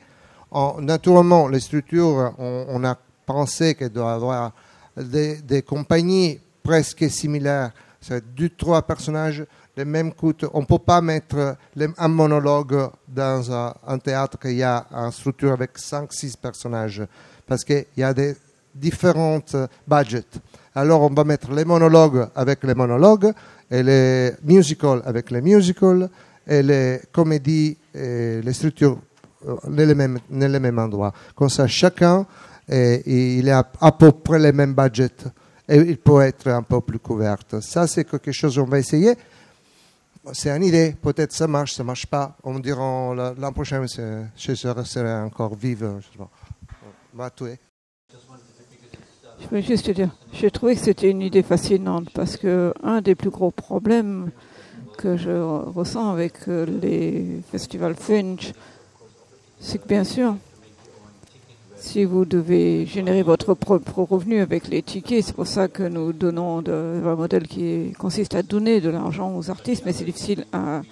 Naturellement, les structures, on a pensé qu'il doit y avoir des compagnies presque similaires. C'est 2-3 personnages, les mêmes coûts. On ne peut pas mettre un monologue dans un théâtre qui a une structure avec 5-6 personnages parce qu'il y a des différents budgets. Alors on va mettre les monologues avec les monologues et les musicals avec les musicals et les comédies et les structures dans les mêmes endroits. Comme ça, chacun il a à peu près les mêmes budgets. Et il peut être un peu plus couverte. Ça, c'est quelque chose qu'on va essayer. C'est une idée. Peut-être ça marche pas. On dira l'an prochain, je serai encore vive. On va tuer. Je voulais juste te dire, j'ai trouvé que c'était une idée fascinante parce que un des plus gros problèmes que je ressens avec les festivals Fringe, c'est que bien sûr, si vous devez générer votre propre revenu avec les tickets, c'est pour ça que nous donnons un modèle qui consiste à donner de l'argent aux artistes, mais c'est difficile à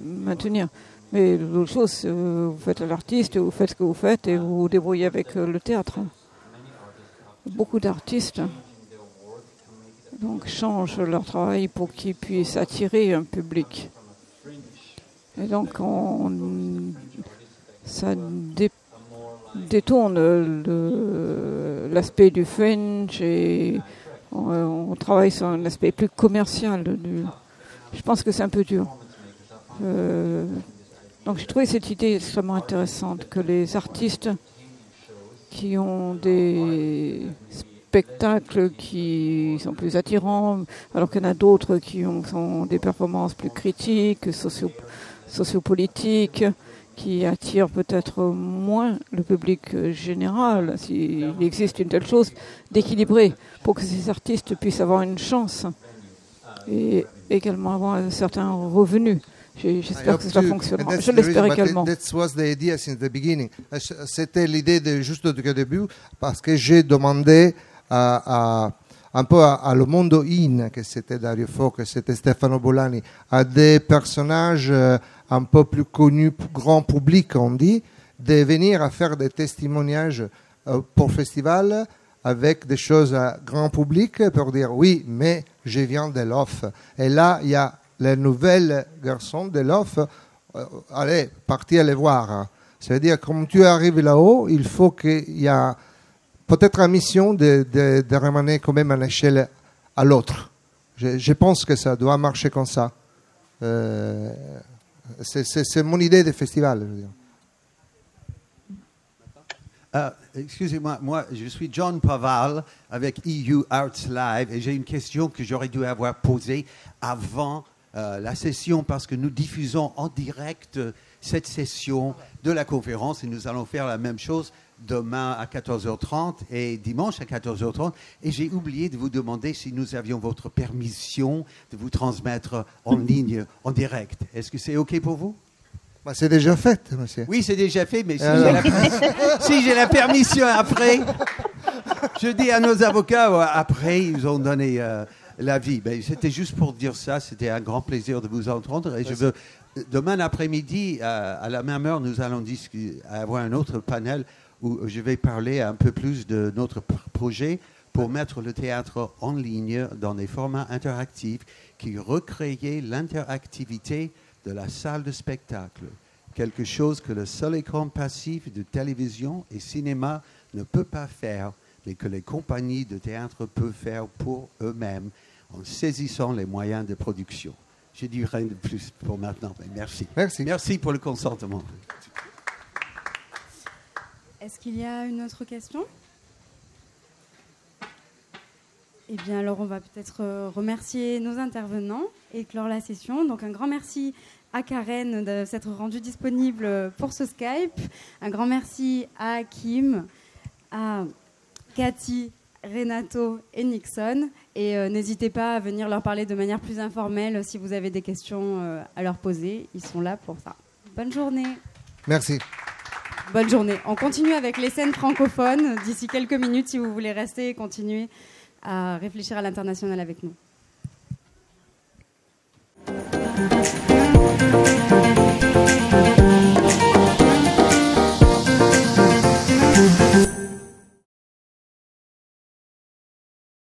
maintenir. Mais l'autre chose, vous faites à l'artiste, vous faites ce que vous faites et vous vous débrouillez avec le théâtre. Beaucoup d'artistes donc, changent leur travail pour qu'ils puissent attirer un public. Et donc, ça détourne l'aspect du fringe et on travaille sur un aspect plus commercial. Je pense que c'est un peu dur. Donc j'ai trouvé cette idée extrêmement intéressante que les artistes qui ont des spectacles qui sont plus attirants, alors qu'il y en a d'autres qui ont des performances plus critiques, sociopolitiques, qui attire peut-être moins le public général, s'il existe une telle chose, d'équilibrer pour que ces artistes puissent avoir une chance et également avoir un certain revenu. J'espère que ça fonctionnera. Je l'espère également. That was the idea since the beginning. C'était l'idée juste du début parce que j'ai demandé un peu à le mondo in, que c'était Dario Fo, que c'était Stefano Bolani, à des personnages un peu plus connus, grand public, on dit, de venir à faire des témoignages pour festival avec des choses à grand public pour dire oui, mais je viens de l'off. Et là, il y a les nouvelles garçons de l'off. Allez, partez les voir. C'est-à-dire, comme tu arrives là-haut, il faut qu'il y ait peut-être une mission de ramener quand même à l'échelle à l'autre. Je pense que ça doit marcher comme ça. C'est mon idée de festival. Je veux dire. Excusez-moi, moi je suis John Paval avec EU Arts Live et j'ai une question que j'aurais dû avoir posée avant la session parce que nous diffusons en direct cette session de la conférence et nous allons faire la même chose demain à 14h30 et dimanche à 14h30 et j'ai oublié de vous demander si nous avions votre permission de vous transmettre en ligne en direct. Est-ce que c'est OK pour vous? Bah, c'est déjà fait, monsieur. Oui, c'est déjà fait, mais si j'ai la permission après, je dis à nos avocats, après, ils ont donné l'avis. Ben, c'était juste pour dire ça, c'était un grand plaisir de vous entendre. Et je veux, demain après-midi, à la même heure, nous allons avoir un autre panel où je vais parler un peu plus de notre projet pour mettre le théâtre en ligne dans des formats interactifs qui recréent l'interactivité de la salle de spectacle, quelque chose que le seul écran passif de télévision et cinéma ne peut pas faire, mais que les compagnies de théâtre peuvent faire pour eux-mêmes en saisissant les moyens de production. Je dis rien de plus pour maintenant, mais merci. Merci. Merci pour le consentement. Est-ce qu'il y a une autre question ? Eh bien, alors, on va peut-être remercier nos intervenants et clore la session. Donc, un grand merci à Karen de s'être rendue disponible pour ce Skype. Un grand merci à Hakim, à Cathy, Renato et Nixon. Et n'hésitez pas à venir leur parler de manière plus informelle si vous avez des questions à leur poser. Ils sont là pour ça. Bonne journée. Merci. Bonne journée. On continue avec les scènes francophones d'ici quelques minutes si vous voulez rester et continuer à réfléchir à l'international avec nous.